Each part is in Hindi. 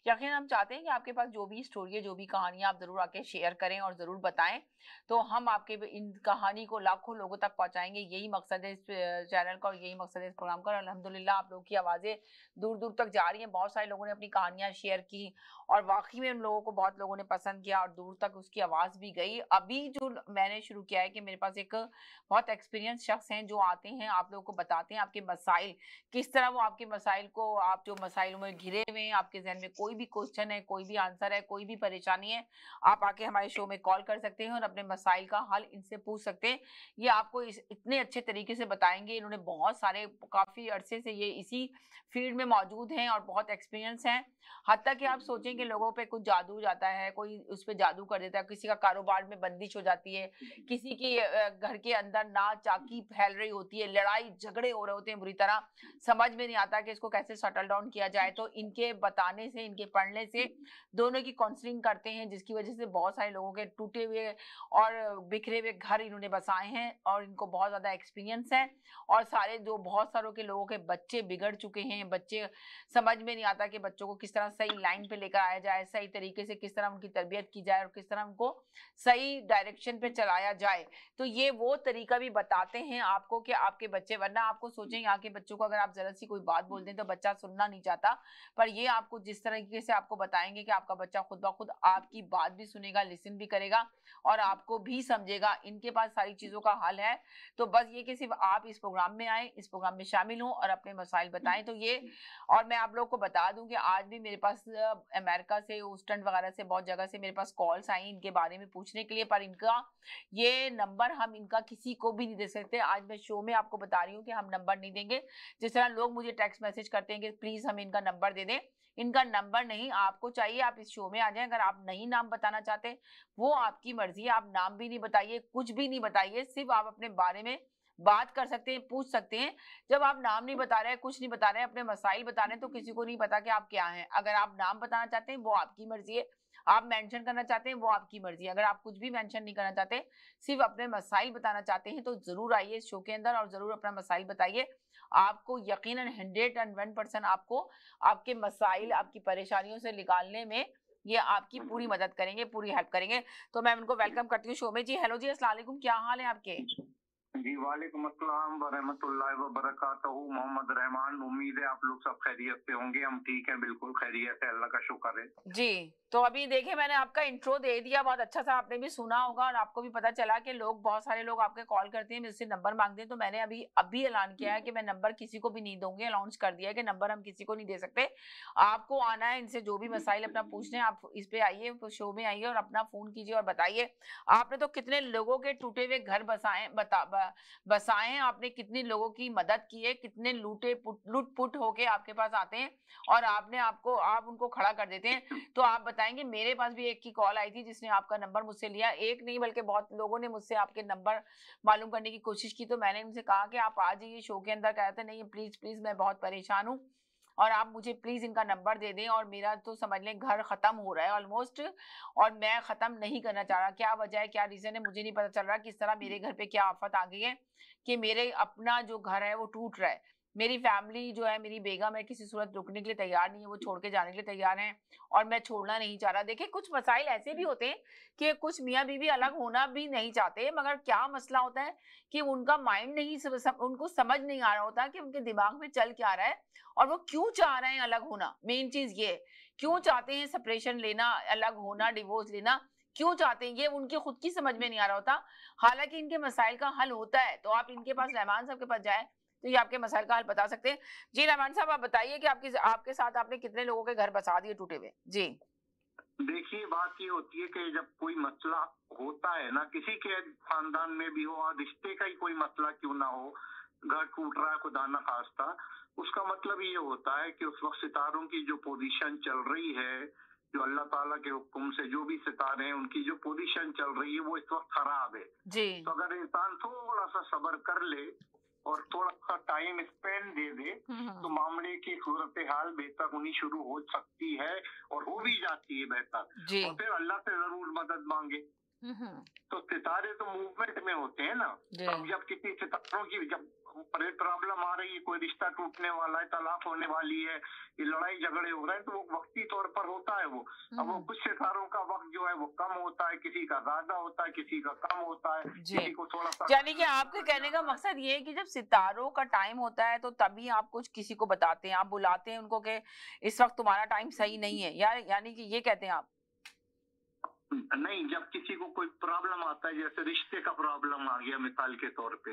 यकीन हम चाहते हैं कि आपके पास जो भी स्टोरी है, जो भी कहानियां, आप जरूर आके शेयर करें और जरूर बताएं। तो हम आपके इन कहानी को लाखों लोगों तक पहुंचाएंगे। यही मकसद है इस चैनल का और यही मकसद है इस प्रोग्राम का। अल्हम्दुलिल्लाह आप लोगों की आवाजें दूर दूर तक जा रही हैं। बहुत सारे लोगों ने अपनी कहानियां शेयर की और वाकई में उन लोगों को बहुत लोगों ने पसंद किया और दूर तक उसकी आवाज भी गई। अभी जो मैंने शुरू किया है कि मेरे पास एक बहुत एक्सपीरियंस शख्स हैं जो आते हैं, आप लोगों को बताते हैं आपके मसाइल, किस तरह वो आपके मसाइल को, आप जो मसाइलों में घिरे हुए हैं, आपके जहन में कोई भी क्वेश्चन है, कोई भी आंसर है, कोई भी परेशानी है, आप आके हमारे शो में कॉल कर सकते हैं और अपने मसाइल का हल इनसे पूछ सकते हैं। ये आपको इतने अच्छे तरीके से बताएंगे। इन्होंने बहुत सारे, काफी अरसे से ये इसी फील्ड में मौजूद हैं और बहुत एक्सपीरियंस है। हद तक कि आप सोचें कि लोगों पे कुछ जादू हो जाता है, कोई उस पर जादू कर देता है, किसी का कारोबार में बंदिश हो जाती है, किसी की घर के अंदर ना चाकी फैल रही होती है, लड़ाई झगड़े हो रहे होते हैं बुरी तरह, समझ में नहीं आता कि इसको कैसे सेटल डाउन किया जाए। तो इनके बताने से, इनके पढ़ने से, दोनों की काउंसलिंग करते हैं, जिसकी वजह से बहुत सारे लोगों के टूटे हुए और बिखरे हुए घर इन्होंने बसाए हैं और इनको बहुत ज्यादा एक्सपीरियंस है। और सारे जो बहुत सारों के लोगों के बच्चे बिगड़ चुके हैं, बच्चे समझ में नहीं आता कि बच्चों को किस तरह सही लाइन पे लेकर आया जाए, सही तरीके से किस तरह उनकी तरबियत की जाए और किस तरह उनको सही डायरेक्शन पे चलाया जाए। तो ये वो तरीका भी बताते हैं आपको कि आपके बच्चे, वरना आपको सोचें यहाँ के बच्चों को अगर आप जरा सी कोई बात बोल दें तो बच्चा सुनना नहीं चाहता, पर ये आपको जिस तरीके से आपको बताएंगे कि आपका बच्चा खुद ब खुद आपकी बात भी सुनेगा, लिसन भी करेगा और आपको भी समझेगा। इनके पास सारी चीजों का हल है। तो बस ये कि सिर्फ आप इस प्रोग्राम में आए, इस प्रोग्राम में शामिल हों और अपने मसाइल बताएं। तो ये, और मैं आप लोग को बता दूं कि आज भी मेरे पास अमेरिका से, ऊस्टर्न वगैरह से, बहुत जगह से मेरे पास कॉल्स आई इनके बारे में पूछने के लिए, पर इनका ये नंबर हम इनका किसी को भी नहीं दे सकते। आज मैं शो में आपको बता रही हूँ कि हम नंबर नहीं देंगे। जिस तरह लोग मुझे टेक्स्ट मैसेज करते हैं कि प्लीज हमें इनका नंबर दे दें, इनका नंबर नहीं, आपको चाहिए आप इस शो में आ जाएं। अगर आप नहीं नाम बताना चाहते वो आपकी मर्जी है, आप नाम भी नहीं बताइए, कुछ भी नहीं बताइए, सिर्फ आप अपने बारे में बात कर सकते हैं, पूछ सकते हैं। जब आप नाम नहीं बता रहे हैं, कुछ नहीं बता रहे हैं, अपने मसाइल बता रहे हैं, तो किसी को नहीं पता कि आप क्या हैं। अगर आप नाम बताना चाहते हैं वो आपकी मर्जी है, आप मेंशन करना चाहते हैं वो आपकी मर्जी है। अगर आप कुछ भी मेंशन नहीं करना चाहते, सिर्फ अपने मसाइल बताना चाहते हैं, तो जरूर आइए इस शो के अंदर और जरूर अपना मसाइल बताइए। आपको यकीनन 101% आपको आपके मसाइल, आपकी परेशानियों से निकालने में ये आपकी पूरी मदद करेंगे, पूरी हेल्प करेंगे। तो मैं उनको वेलकम करती हूँ शो में। जी हेलो जी, अस्सलाम वालेकुम, क्या हाल है आपके? जी वालेकुम अस्सलाम वरहमतुल्लाहि वबरकातुहू। मोहम्मद रहमान, उम्मीद है आप लोग सब खैरियत से होंगे। हम ठीक हैं, बिल्कुल खैरियत है, अल्लाह का शुक्र है। जी, तो अभी देखिए मैंने आपका इंट्रो दे दिया, बहुत अच्छा सा, आपने भी सुना होगा और आपको भी पता चला कि लोग, बहुत सारे लोग आपके कॉल करते हैं, मुझसे नंबर मांगते हैं। तो मैंने अभी ऐलान किया है कि मैं नंबर किसी को भी नहीं दूंगी, अनाउंस कर दिया है कि नंबर हम किसी को नहीं दे सकते। आपको आना है, इनसे जो भी मसाइल अपना पूछने, आप इस पे आइए, शो में आइए और अपना फोन कीजिए और बताइए। आपने तो कितने लोगों के टूटे हुए घर बसाए हैं, आपने कितनी लोगों की मदद की है, कितने लूट पुट होके आपके पास आते हैं और आप उनको खड़ा कर देते हैं। तो आप बताएंगे, मेरे पास भी एक की कॉल आई थी जिसने आपका नंबर मुझसे लिया, एक नहीं बल्कि बहुत लोगों ने मुझसे आपके नंबर मालूम करने की कोशिश की। तो मैंने उनसे कहा कि आप आ जाइए शो के अंदर। कहते नहीं, प्लीज प्लीज मैं बहुत परेशान हूँ और आप मुझे प्लीज इनका नंबर दे दें, और मेरा तो समझ लें घर खत्म हो रहा है ऑलमोस्ट, और मैं खत्म नहीं करना चाह रहा। क्या वजह है, क्या रीजन है, मुझे नहीं पता चल रहा किस तरह मेरे घर पे क्या आफत आ गई है कि मेरे अपना जो घर है वो टूट रहा है। मेरी फैमिली जो है, मेरी बेगम है, किसी सूरत रुकने के लिए तैयार नहीं है, वो छोड़ के जाने के लिए तैयार हैं और मैं छोड़ना नहीं चाह रहा। देखिए कुछ मसाइल ऐसे भी होते हैं कि कुछ मियाँ बीवी अलग होना भी नहीं चाहते, मगर क्या मसला होता है कि उनका माइंड नहीं, उनको समझ नहीं आ रहा होता कि उनके दिमाग में चल क्या रहा है और वो क्यों चाह रहे हैं अलग होना। मेन चीज ये, क्यों चाहते हैं सेपरेशन लेना, अलग होना, डिवोर्स लेना, क्यों चाहते हैं, ये उनकी खुद की समझ में नहीं आ रहा होता। हालांकि इनके मसाइल का हल होता है। तो आप इनके पास, रहमान साहब के पास जाए तो ये आपके मसाइल का हल बता सकते हैं। जी रहमान साहब, आप बताइए कि आपके साथ आपने कितने लोगों के घर बसा दिए टूटे हुए? जी देखिए, बात ये होती है कि जब कोई मसला होता है ना, किसी के खानदान में भी हो और रिश्ते का ही कोई मसला क्यों ना हो, घर टूट रहा है खुदा ना खास्ता, उसका मतलब ये होता है कि उस वक्त सितारों की जो पोजीशन चल रही है, जो अल्लाह ताला के हुक्म से जो भी सितारे हैं उनकी जो पोजीशन चल रही है वो इस वक्त खराब है। जी तो अगर इंसान थोड़ा सा सब्र कर ले और थोड़ा सा टाइम स्पेंड दे दे तो मामले की सूरत हाल बेहतर होनी शुरू हो सकती है और हो भी जाती है बेहतर। जी और फिर अल्लाह से जरूर मदद मांगे। तो सितारे तो मूवमेंट में होते हैं ना। अब जब किसी सितारों की जब प्रॉब्लम आ रही है, कोई रिश्ता टूटने वाला है, तलाक होने वाली है, ये लड़ाई झगड़े हो रहे हैं, तो वो वक्ती तौर पर होता है वो। अब वो कुछ सितारों का वक्त जो है वो कम होता है, किसी का ज्यादा होता है, किसी का कम होता है, किसी को थोड़ा सा। यानी कि आपके कहने का मकसद ये है कि जब सितारों का टाइम होता है तो तभी आप कुछ किसी को बताते हैं, आप बुलाते हैं उनको कि इस वक्त तुम्हारा टाइम सही नहीं है, यानी कि ये कहते हैं आप? नहीं, जब किसी को कोई प्रॉब्लम आता है, जैसे रिश्ते का प्रॉब्लम आ गया मिसाल के तौर पे,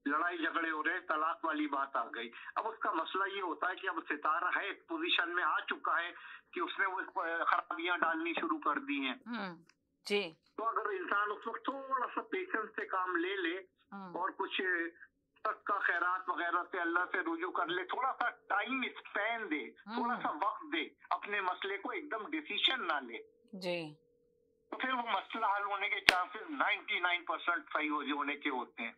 लड़ाई झगड़े हो रहे, तलाक वाली बात आ गई, अब उसका मसला ये होता है कि अब सितारा है एक पोजीशन में आ चुका है कि उसने वो खराबियां डालनी शुरू कर दी हैं। जी। तो अगर इंसान उस वक्त थोड़ा सा पेशेंस से काम ले ले और कुछ सदका खैरात वगैरह से अल्लाह से रुजू कर ले, थोड़ा सा टाइम स्पेन दे, थोड़ा सा वक्त दे, अपने मसले को एकदम डिसीजन ना ले जी, तो फिर वो मसला हल होने के चांसेस 99% सही होने के होते हैं।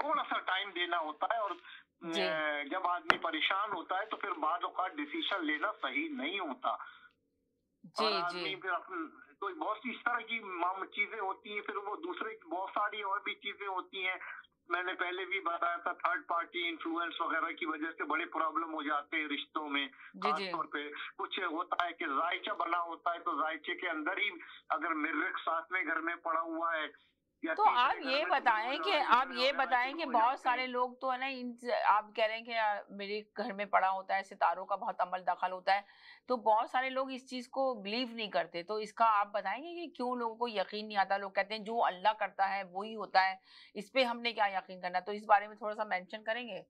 थोड़ा सा टाइम देना होता है, और जब आदमी परेशान होता है तो फिर बाद औक़ात डिसीजन लेना सही नहीं होता। और आदमी फिर तो बहुत सी इस तरह की चीजें होती हैं, फिर वो दूसरे बहुत सारी और भी चीजें होती हैं। मैंने पहले भी बताया था, थर्ड पार्टी इन्फ्लुएंस वगैरह की वजह से बड़े प्रॉब्लम हो जाते हैं रिश्तों में। खासतौर पे कुछ होता है कि जायचा बना होता है, तो जायचे के अंदर ही अगर मिर्च साथ में घर में पड़ा हुआ है, तो आप ये बताएं कि बहुत सारे लोग तो है ना, आप कह रहे हैं कि मेरे घर में पड़ा होता है, सितारों का बहुत अमल दखल होता है, तो बहुत सारे लोग इस चीज को बिलीव नहीं करते, तो इसका आप बताएंगे कि क्यों लोगों को यकीन नहीं आता? लोग कहते हैं जो अल्लाह करता है वही होता है, इस पे हमने क्या यकीन करना? तो इस बारे में थोड़ा सा मेंशन करेंगे?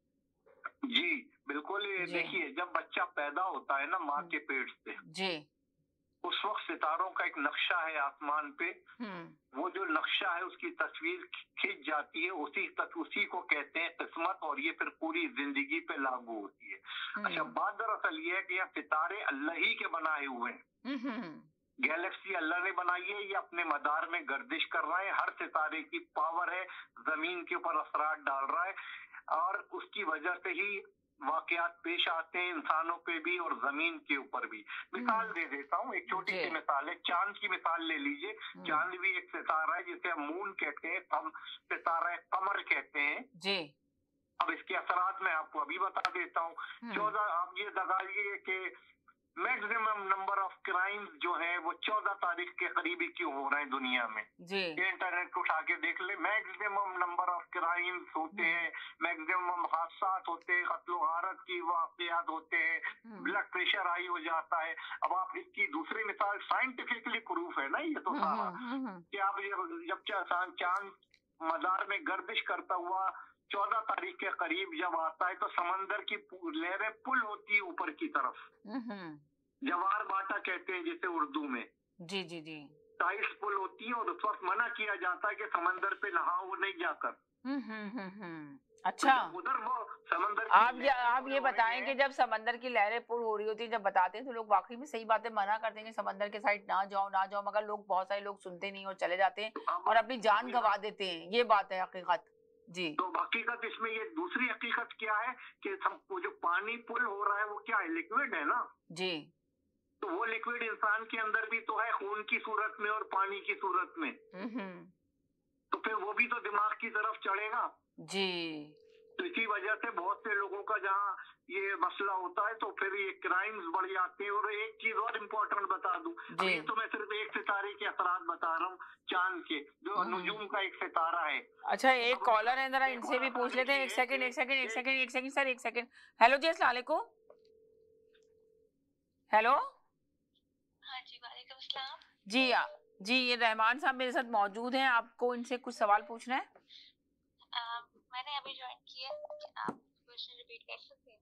जी बिल्कुल। ये देखिए, जब बच्चा पैदा होता है ना माँ के पेट से, जी, उस वक्त सितारों का एक नक्शा है आसमान पे, वो जो नक्शा है उसकी तस्वीर खींच जाती है, उसी को कहते हैं किस्मत, और ये फिर पूरी जिंदगी पे लागू होती है। अच्छा, बात दरअसल ये है कि यह सितारे अल्लाह ही के बनाए हुए हैं। गैलेक्सी अल्लाह ने बनाई है, ये अपने मदार में गर्दिश कर रहा है, हर सितारे की पावर है, जमीन के ऊपर असरात डाल रहा है, और उसकी वजह से ही वाकयात पेश आते हैं इंसानों पे भी और जमीन के ऊपर भी। मिसाल दे देता हूँ, एक छोटी सी मिसाल है, चांद की मिसाल ले लीजिए। चांद भी एक सितारा है जिसे हम मून कहते हैं, सितारा कमर कहते हैं जी। अब इसके असरात मैं आपको अभी बता देता हूँ। 14, आप ये लगाइए कि मैक्सिमम नंबर ऑफ क्राइम्स जो है वो 14 तारीख के करीब ही क्यों हो रहे हैं दुनिया में जी। इंटरनेट उठा के देख ले, मैक्सिमम नंबर ऑफ क्राइम्स होते हैं, मैक्सिमम हादसा होते हैं, कत्लो गारत की वाकयात होते हैं, ब्लड प्रेशर हाई हो जाता है। अब आप इसकी दूसरी मिसाल, साइंटिफिकली प्रूफ है ना ये तो सारा, कि आप जब चांद मदार में गर्दिश करता हुआ 14 तारीख के करीब जब आता है तो समंदर की लहरें पुल होती है ऊपर की तरफ, जवार बाटा कहते हैं जिसे उर्दू में, जी जी जी, टाइड्स पुल होती है, और उस वक्त मना किया जाता है कि समंदर पे नहाओ नहीं जाकर। अच्छा, तो उधर वो समंदर आप ये बताएं कि जब समंदर की लहरें पुल हो रही होती है, जब बताते हैं तो लोग वाकई में सही बातें मना करते हैं कि समंदर के साइड ना जाओ, मगर लोग, बहुत सारे लोग सुनते नहीं और चले जाते हैं और अपनी जान गंवा देते हैं, ये बात है हकीकत जी। तो हकीकत इसमें ये दूसरी हकीकत क्या है कि वो जो पानी पुल हो रहा है वो क्या है, लिक्विड है ना जी। तो वो लिक्विड इंसान के अंदर भी तो है, खून की सूरत में और पानी की सूरत में, तो फिर वो भी तो दिमाग की तरफ चढ़ेगा जी। तो इसी वजह से बहुत से लोगों का जहाँ ये मसला होता है तो फिर ये क्राइम्स बढ़ जाते हैं। और एक चीज और इम्पोर्टेंट बता दूं, ये तो मैं सिर्फ एक सितारे के असरात बता रहा हूँ, चांद के, जो नुजूम का एक सितारा है। अच्छा, एक कॉलर है, जरा इनसे भी पूछ लेते हैं। एक सेकंड सर, एक सेकंड। हेलो जी, अस्सलाम वालेकुम। हेलो, हाँ जी, वालेकुम सलाम। जी, ये रहमान साहब मेरे साथ मौजूद हैं, आपको इनसे कुछ सवाल पूछना है। मैंने अभी ज्वाइन किया, आप क्वेश्चन रिपीट कर सकते हैं?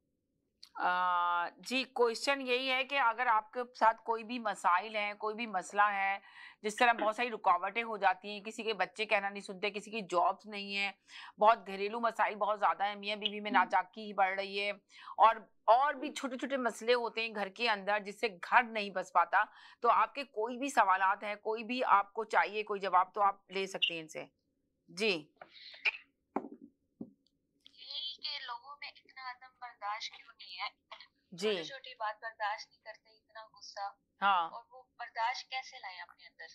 जी, क्वेश्चन यही है कि अगर आपके साथ कोई भी मसाइल हैं, कोई भी मसला है, जिस तरह बहुत सारी रुकावटें हो जाती हैं, किसी के बच्चे कहना नहीं सुनते, किसी की जॉब्स नहीं है, बहुत घरेलू मसाइल बहुत ज़्यादा है, मियाँ बीवी में नाजाकी ही बढ़ रही है, और भी छोटे छोटे मसले होते हैं घर के अंदर जिससे घर नहीं बस पाता, तो आपके कोई भी सवालात हैं, कोई भी आपको चाहिए कोई जवाब, तो आप ले सकते हैं इनसे जी। लोगों में इतना आदम बर्दाश्त क्यों नहीं है? जी छोटी छोटी बात बर्दाश्त नहीं करते, इतना गुस्सा, हाँ और वो बर्दाश्त कैसे लाए अपने अंदर,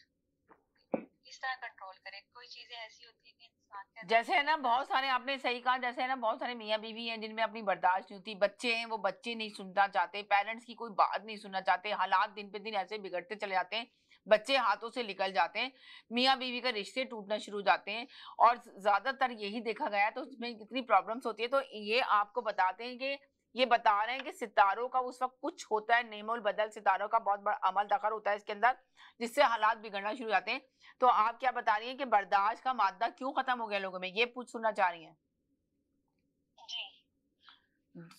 किस तरह कंट्रोल करें? कोई चीजें ऐसी होती है कि इंसान के अंदर जैसे है ना बहुत सारे, आपने सही कहा, जैसे है ना बहुत सारे मियाँ बीवी हैं जिनमें अपनी बर्दाश्त नहीं होती, बच्चे हैं वो बच्चे नहीं सुनना चाहते, पेरेंट्स की कोई बात नहीं सुनना चाहते, हालात दिन पे दिन ऐसे बिगड़ते चले जाते हैं, बच्चे हाथों से निकल जाते हैं, मियाँ बीवी का रिश्ते टूटना शुरू हो जाते हैं, और ज्यादातर यही देखा गया है। तो इसमें कितनी प्रॉब्लम्स होती है, तो ये आपको बताते हैं कि ये बता रहे हैं कि सितारों का उस वक्त कुछ होता है, नेमोल बदल सितारों का बहुत बड़ा अमल दखल होता है इसके अंदर, जिससे हालात बिगड़ना शुरू हो जाते हैं। तो आप क्या बता रही हैं कि बर्दाश्त का मादा क्यों खत्म हो गया लोगों में, ये पूछ सुनना चाह रही हैं? जी।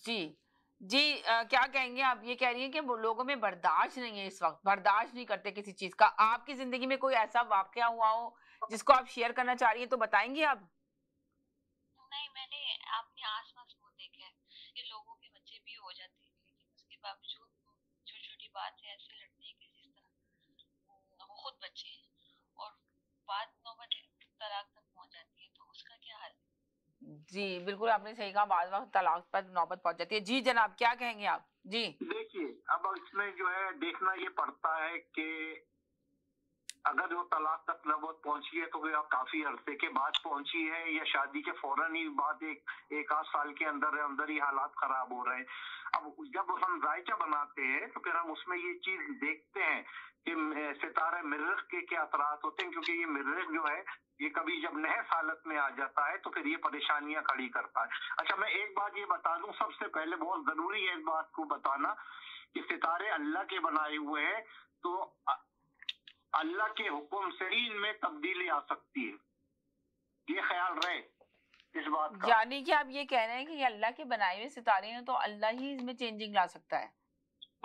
जी जी क्या कहेंगे आप? ये कह रही हैं कि वो लोगों में बर्दाश्त नहीं है, इस वक्त बर्दाश्त नहीं करते किसी चीज का। आपकी जिंदगी में कोई ऐसा वाकया हुआ हो जिसको आप शेयर करना चाह रही हैं तो बताएंगी आप? नहीं, मैंने अपने आसपास वो देखा है कि लोगों के बच्चे भी हो जाते हैं, लेकिन उसके बावजूद वो छोटी छोटी बात से ऐसे लड़ते हैं कि जिस तरह वो खुद बच्चे हैं, और बात नौबत तलाक तक पहुंच जाती है, तो उसका क्या हाल है? जी बिल्कुल आपने सही कहा, बाद वक्त तलाक पर नौबत पहुंच जाती है। जी जनाब, क्या कहेंगे आप? जी देखिए, अब इसमें जो है देखना ये पड़ता है कि अगर वो तलाक तक नौबत पहुंची है तो वो काफी अरसे के बाद पहुंची है, या शादी के फौरन ही बाद एक आध साल के अंदर अंदर ही हालात खराब हो रहे हैं। अब जब हम जायचा बनाते हैं तो फिर हम उसमें ये चीज देखते हैं कि सितारे मिर्रख के क्या असरात होते हैं, क्योंकि ये मिर्रख जो है ये कभी जब नहस हालत में आ जाता है तो फिर ये परेशानियां खड़ी करता है। अच्छा, मैं एक बात ये बता दूं, सबसे पहले बहुत जरूरी है इस बात को बताना कि सितारे अल्लाह के बनाए हुए हैं, तो अल्लाह के हुक्म से ही इनमें तब्दीली आ सकती है, ये ख्याल रहे इस बात का। यानी कि आप ये कह रहे हैं कि ये अल्लाह के बनाए हुए सितारे हैं, तो अल्लाह ही इसमें चेंजिंग ला सकता है?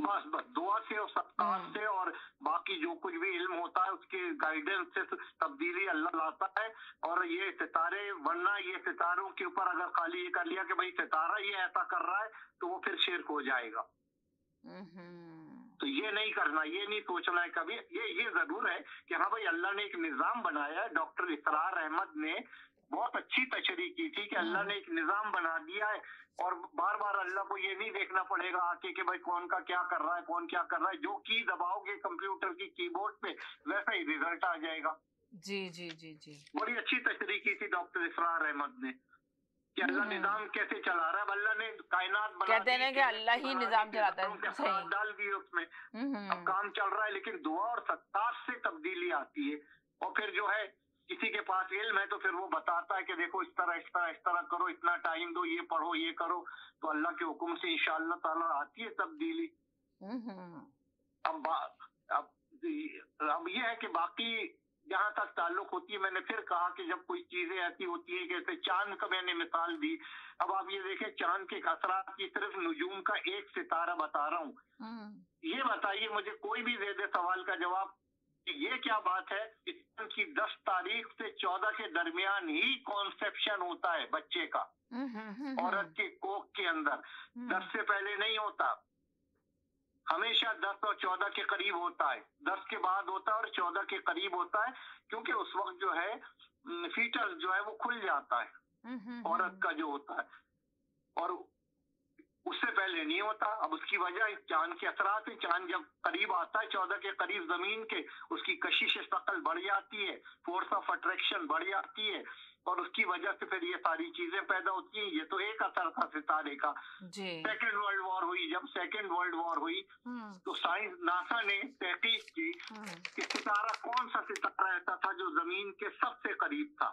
बस बस दुआ से और सत्कार से और बाकी जो कुछ भी इल्म होता है उसके गाइडेंस से तब्दीली अल्लाह लाता है। और ये सितारे, वरना ये सितारों के ऊपर अगर खाली ये कर लिया कि भाई सितारा ये ऐसा कर रहा है तो वो फिर शिर्क हो जाएगा। तो ये नहीं करना, ये नहीं सोचना है कभी। ये जरूर है कि हाँ भाई अल्लाह ने एक निजाम बनाया है। डॉक्टर इसरार अहमद ने बहुत अच्छी तशरीह की थी कि अल्लाह ने एक निजाम बना दिया है, और बार बार अल्लाह को ये नहीं देखना पड़ेगा आके कि भाई कौन का क्या कर रहा है, कौन क्या कर रहा है। जो की दबाओगे कंप्यूटर की कीबोर्ड पे वैसा ही रिजल्ट आ जाएगा। जी जी जी जी बड़ी अच्छी तशरीह की थी डॉक्टर इसरार अहमद ने कि अल्लाह निजाम कैसे चला रहा है। अल्लाह ने कायनात बना कहते हैं कि अल्लाह ही निजाम चलाता है, सही डाल दिए उसमें, अब काम चल रहा है। लेकिन दुआ और सत्कार से तब्दीली आती है। और फिर जो है किसी के पास इल्म है तो फिर वो बताता है कि देखो इस तरह इस तरह इस तरह करो, इतना टाइम दो, ये पढ़ो ये करो, तो अल्लाह के हुक्म से इंशाअल्लाह ताला आती है तब्दीली। अब अब ये है कि बाकी जहां तक ताल्लुक होती है, मैंने फिर कहा कि जब कोई चीजें ऐसी होती है, जैसे चांद का मैंने मिसाल दी। अब आप ये देखें, चांद के असरात की सिर्फ नुजूम का एक सितारा बता रहा हूँ। ये बताइए मुझे, कोई भी दे दे सवाल का जवाब कि ये क्या बात है कि 10 तारीख से 14 के दरमियान ही कॉन्सेप्शन होता है बच्चे का, औरत के कोख के अंदर। 10 से पहले नहीं होता, हमेशा 10 और 14 के करीब होता है। 10 के बाद होता है और 14 के करीब होता है, क्योंकि उस वक्त जो है फीटस जो है वो खुल जाता है औरत का जो होता है, और उससे पहले नहीं होता। अब उसकी वजह चांद के असरात है। चांद जब करीब आता है 14 के करीब जमीन के, उसकी कशिश शकल बढ़ जाती है, फोर्स ऑफ अट्रैक्शन बढ़ जाती है, और उसकी वजह से फिर ये सारी चीजें पैदा होती हैं। ये तो एक असर था सितारे का। सेकेंड वर्ल्ड वॉर हुई, जब सेकेंड वर्ल्ड वॉर हुई तो साइंस नासा ने तहकीक की कि सितारा कौन सा सितारा ऐसा था जो जमीन के सबसे करीब था।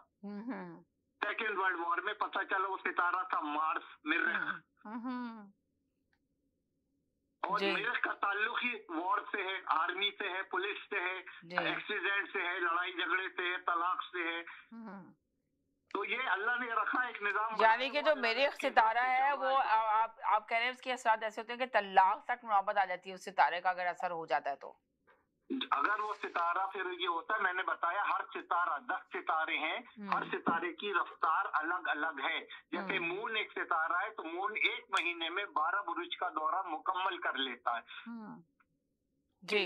सेकेंड वर्ल्ड वॉर में पता चला वो सितारा था मार्स, मिर्ख। और मिर्ख का ताल्लुक ही वॉर से है, आर्मी से है, पुलिस से है, एक्सीडेंट से है, लड़ाई झगड़े से है, तलाक से है। तो ये अल्लाह ने रखा एक निजाम। यानी कि जो मिर्ख सितारा है वो आप कह रहे हैं उसके असरात ऐसे होते हैं कि तलाक तक नौबत आ जाती है उस सितारे का अगर असर हो जाता है तो। अगर वो सितारा, फिर ये होता है, मैंने बताया हर सितारा, 10 सितारे हैं, हर सितारे की रफ्तार अलग अलग है। जैसे मून एक सितारा है तो मून 1 महीने में 12 बुरुज का दौरा मुकम्मल कर लेता है। जी।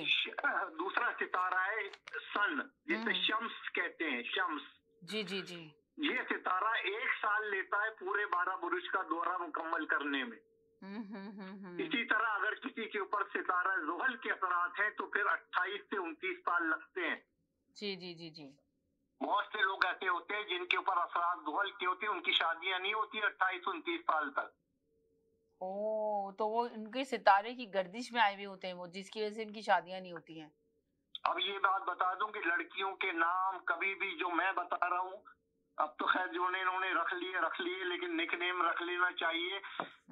दूसरा सितारा है सन, जिसे शम्स कहते हैं, शम्स। जी जी जी। ये सितारा 1 साल लेता है पूरे 12 बुरुज का दौरा मुकम्मल करने में। इसी तरह अगर किसी के ऊपर सितारा ज़ुहल के असरात हैं तो फिर 28 से 29 साल लगते हैं। जी जी जी जी। बहुत से लोग ऐसे होते हैं जिनके ऊपर असरात ज़ुहल के होते हैं, उनकी शादियां नहीं होती 28-29 साल तक। ओ, तो वो उनके सितारे की गर्दिश में आए हुए होते हैं वो, जिसकी वजह से इनकी शादियां नहीं होती हैं। अब ये बात बता दूं कि लड़कियों के नाम कभी भी जो मैं बता रहा हूँ, अब तो खैर जो इन्होंने रख लिए, लेकिन निकनेम रख लेना चाहिए।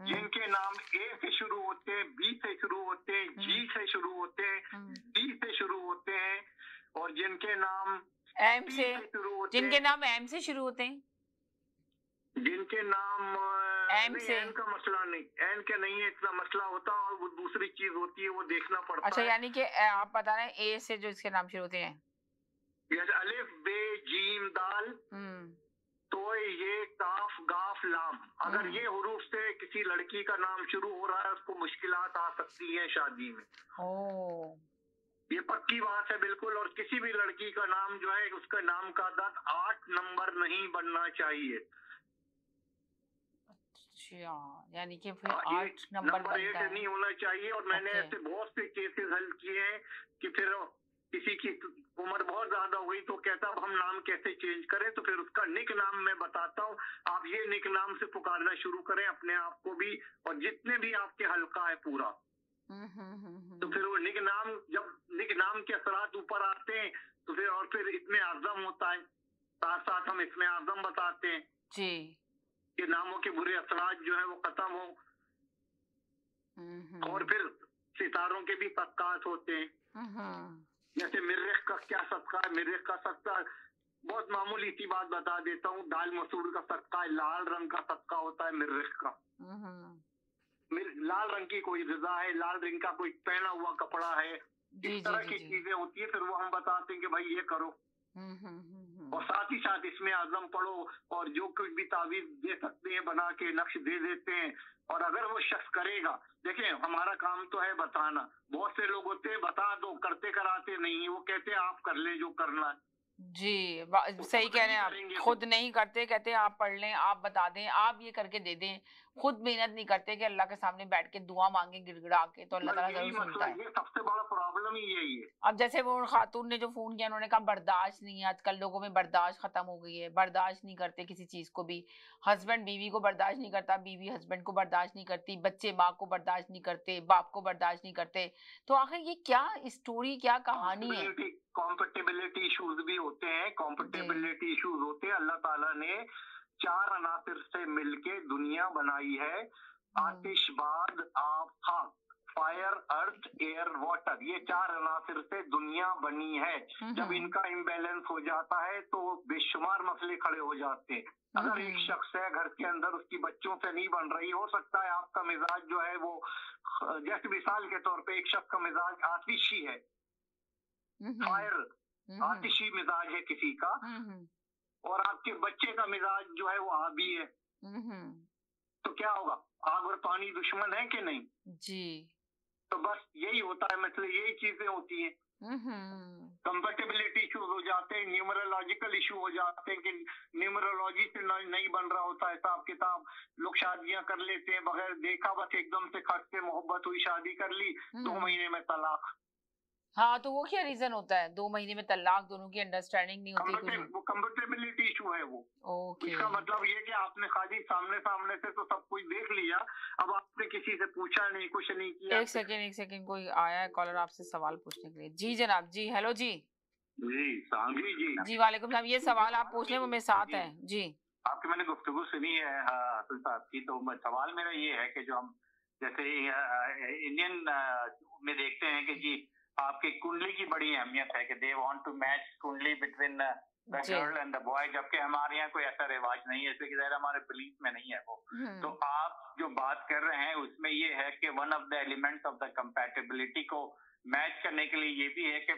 जिनके नाम ए से शुरू होते हैं, बी से शुरू होते हैं, जी से शुरू होते हैं, डी से शुरू होते हैं, और जिनके नाम एम से शुरू होते जिनके नाम एम से शुरू होते हैं, जिनके नाम एम से। एन का मसला नहीं, एन का नहीं है इतना मसला होता, और वो दूसरी चीज होती है, वो देखना पड़ता अच्छा, है। यानी कि आप बता रहे हैं ए से जो इसके नाम शुरू होते हैं, जैसे अलिफ बे जीम दाल, तो ये काफ गाफ लाम, अगर ये हुरूफ से किसी लड़की का नाम शुरू हो रहा है, उसको मुश्किलात आ सकती हैं शादी में। ये पक्की बात है बिल्कुल। और किसी भी लड़की का नाम जो है, उसका नाम का दाद 8 नंबर नहीं बनना चाहिए। यानी कि फिर 8 नंबर 8 नहीं होना चाहिए। और मैंने ऐसे बहुत से केसेस हल किए हैं कि फिर किसी की उम्र बहुत ज्यादा हुई तो कहता अब हम नाम कैसे चेंज करें, तो फिर उसका निक नाम मैं बताता हूँ, आप ये निक नाम से पुकारना शुरू करें अपने आप को भी, और जितने भी आपके हल्का है पूरा। तो फिर वो निक नाम, जब निक नाम के असरात ऊपर आते हैं तो फिर और फिर इसमें आजम होता है, साथ साथ हम इसमें आजम बताते हैं जी कि नामों के बुरे असरात जो है वो खत्म हो। और फिर सितारों के भी सदकात होते हैं। जैसे मिर्रिख का क्या सदका है, मिर्रिख का सदका बहुत मामूली सी बात बता देता हूँ, दाल मसूर का सदका है, लाल रंग का सदका होता है मिर्रिख का। लाल रंग की कोई ग़िज़ा है, लाल रंग का कोई पहना हुआ कपड़ा है, इस तरह की चीजें होती है, फिर वो हम बताते हैं कि भाई ये करो। और साथ ही साथ इसमें आजम पढ़ो, और जो कुछ भी तावीज दे सकते हैं बना के नक्श दे देते हैं। और अगर वो शख्स करेगा, देखिए हमारा काम तो है बताना, बहुत से लोग होते हैं बता दो, करते कराते नहीं, वो कहते हैं आप कर ले जो करना है। जी, सही कह रहे हैं आप, खुद नहीं करते, कहते हैं आप पढ़ लें, आप बता दें, आप ये करके दे दें, खुद मेहनत नहीं करते कि अल्लाह के सामने बैठ के दुआ मांगे गिड़गिड़ा के, तो अल्लाह ताला जरूर सुनता है। ये सबसे बड़ा प्रॉब्लम ही यही है। अब जैसे वो खातून ने जो फोन किया, उन्होंने कहा बर्दाश्त नहीं है, आजकल लोगों में बर्दाश्त खत्म हो गई है, बर्दाश्त नहीं करते किसी चीज को भी, हस्बैंड बीवी को बर्दाश्त नहीं करता, बीवी हस्बैंड को बर्दाश्त नहीं करती, बच्चे माँ को बर्दाश्त नहीं करते, बाप को बर्दाश्त नहीं करते। तो आखिर ये क्या स्टोरी, क्या कहानी है? कॉम्पेटेबिलिटी इश्यूज भी होते हैं, कॉम्पेटेबिलिटी इश्यूज होते हैं। अल्लाह ताला ने 4 अनासिर से मिलके दुनिया बनाई है, आतिशबाद, आब, खाक, फायर, अर्थ, एयर, वाटर, ये 4 अनासिर से दुनिया बनी है। जब इनका इम्बैलेंस हो जाता है तो बेशुमार मसले खड़े हो जाते हैं। अगर एक शख्स है घर के अंदर, उसकी बच्चों से नहीं बन रही, हो सकता है आपका मिजाज जो है वो, जैसे मिसाल के तौर पे एक शख्स का मिजाज आतिशी है, फायर, आतिशी मिजाज है किसी का, और आपके बच्चे का मिजाज जो है वो आबी है, तो क्या होगा? आग और पानी दुश्मन है कि नहीं? जी। तो बस यही होता है, मतलब यही चीजें होती हैं। कंपेटेबिलिटी इश्यूज हो जाते हैं, न्यूमरोलॉजिकल इशू हो जाते हैं कि न्यूमरोलॉजी से नहीं बन रहा होता है हिसाब किताब। लोग शादियां कर लेते हैं बगैर देखा, बस एकदम से खट से मोहब्बत हुई, शादी कर ली, 2 महीने में तलाक। हाँ, तो वो क्या रीजन होता है 2 महीने में तलाक? दोनों की अंडरस्टैंडिंग नहीं होती कुछ? वो कंपेटेबिलिटी इशू है वो। ओके। इसका मतलब ये कि आपने खाली सामने से तो सब कुछ देख लिया, अब आपने किसी से पूछा नहीं, कुछ नहीं किया। एक सेकंड, कोई आया है कॉलर आपसे सवाल पूछने के लिए। जी जनाब, जी हेलो जी। जी सांगी जी। जी वालेकुम सलाम, ये सवाल आप पूछ लें, वो मेरे साथ है जी। आपकी मैंने गुफ्तगू सुनी है हासिल साहब की, तो सवाल मेरा ये है कि जो हम जैसे इंडियन में देखते हैं कि जी आपकी कुंडली की बड़ी अहमियत है कि दे वांट टू मैच कुंडली between the girl and the boy, जबकि हमारे यहाँ कोई ऐसा रिवाज नहीं है, इसलिए कि हमारे बिलीफ में नहीं है वो। तो आप जो बात कर रहे हैं उसमें ये है कि one of the elements of the compatibility को मैच करने के लिए ये भी है कि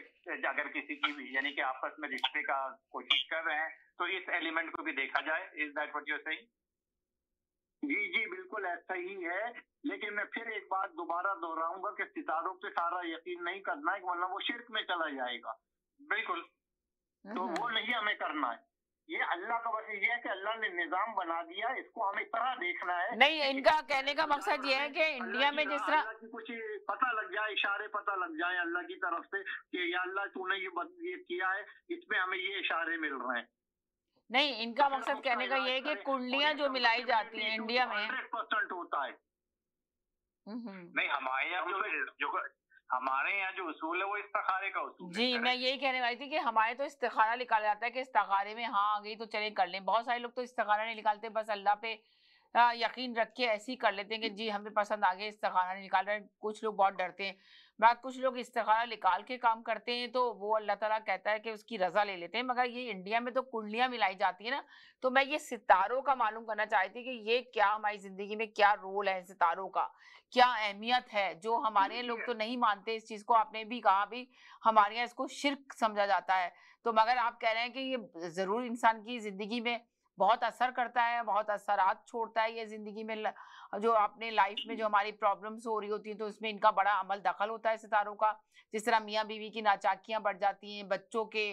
अगर किसी की यानी कि आपस में रिश्ते का कोशिश कर रहे हैं तो इस एलिमेंट को भी देखा जाए। Is that what you are saying? जी बिल्कुल ऐसा ही है, लेकिन मैं फिर एक बात दोबारा दोहराऊंगा कि सितारों पे सारा यकीन नहीं करना है, वरना वो शिर्क में चला जाएगा। बिल्कुल, तो वो नहीं हमें करना है। ये अल्लाह का बस ये है कि अल्लाह ने निजाम बना दिया, इसको हमें इस तरह देखना है। नहीं, इनका कहने का मकसद ये है कि इंडिया में जिस तरह अल्लाह की कुछ पता लग जाए, इशारे पता लग जाए अल्लाह की तरफ से कि या अल्लाह तूने ये किया है, इसमें हमें ये इशारे मिल रहे हैं। नहीं, इनका मकसद कहने का ये है कि कुंडलियां जो मिलाई जाती हैं इंडिया में 100% होता है। नहीं, हमारे यहाँ जो हमारे यहाँ जो उसूल है वो इस्तिखारे का उसूल जी है। मैं यही कहने वाली थी कि हमारे तो इस्तिखारा निकाला जाता है कि इस्तिखारे में हाँ आ गई तो चले कर लें। बहुत सारे लोग तो इस्तिखारा नहीं निकालते, बस अल्लाह पे यकीन रख के ऐसे ही कर लेते हैं कि जी हमें पसंद आ गया, इस्तिखारा नहीं निकाल रहे। कुछ लोग बहुत डरते हैं, बाकी कुछ लोग इस्तिखारा निकाल के काम करते हैं तो वो अल्लाह ताला कहता है कि उसकी रजा ले लेते हैं। मगर ये इंडिया में तो कुंडलियां मिलाई जाती है ना, तो मैं ये सितारों का मालूम करना चाहती थी कि ये क्या हमारी जिंदगी में क्या रोल है, सितारों का क्या अहमियत है, जो हमारे लोग तो नहीं मानते इस चीज को। आपने भी कहा भी हमारे यहाँ इसको शिर्क समझा जाता है, तो मगर आप कह रहे हैं कि ये जरूर इंसान की जिंदगी में बहुत असर करता है, बहुत असरात छोड़ता है ये जिंदगी में। जो अपने लाइफ में जो हमारी प्रॉब्लम्स हो रही होती हैं तो इसमें इनका बड़ा अमल दखल होता है सितारों का। जिस तरह मियाँ बीवी की नाचाकियां बढ़ जाती हैं, बच्चों के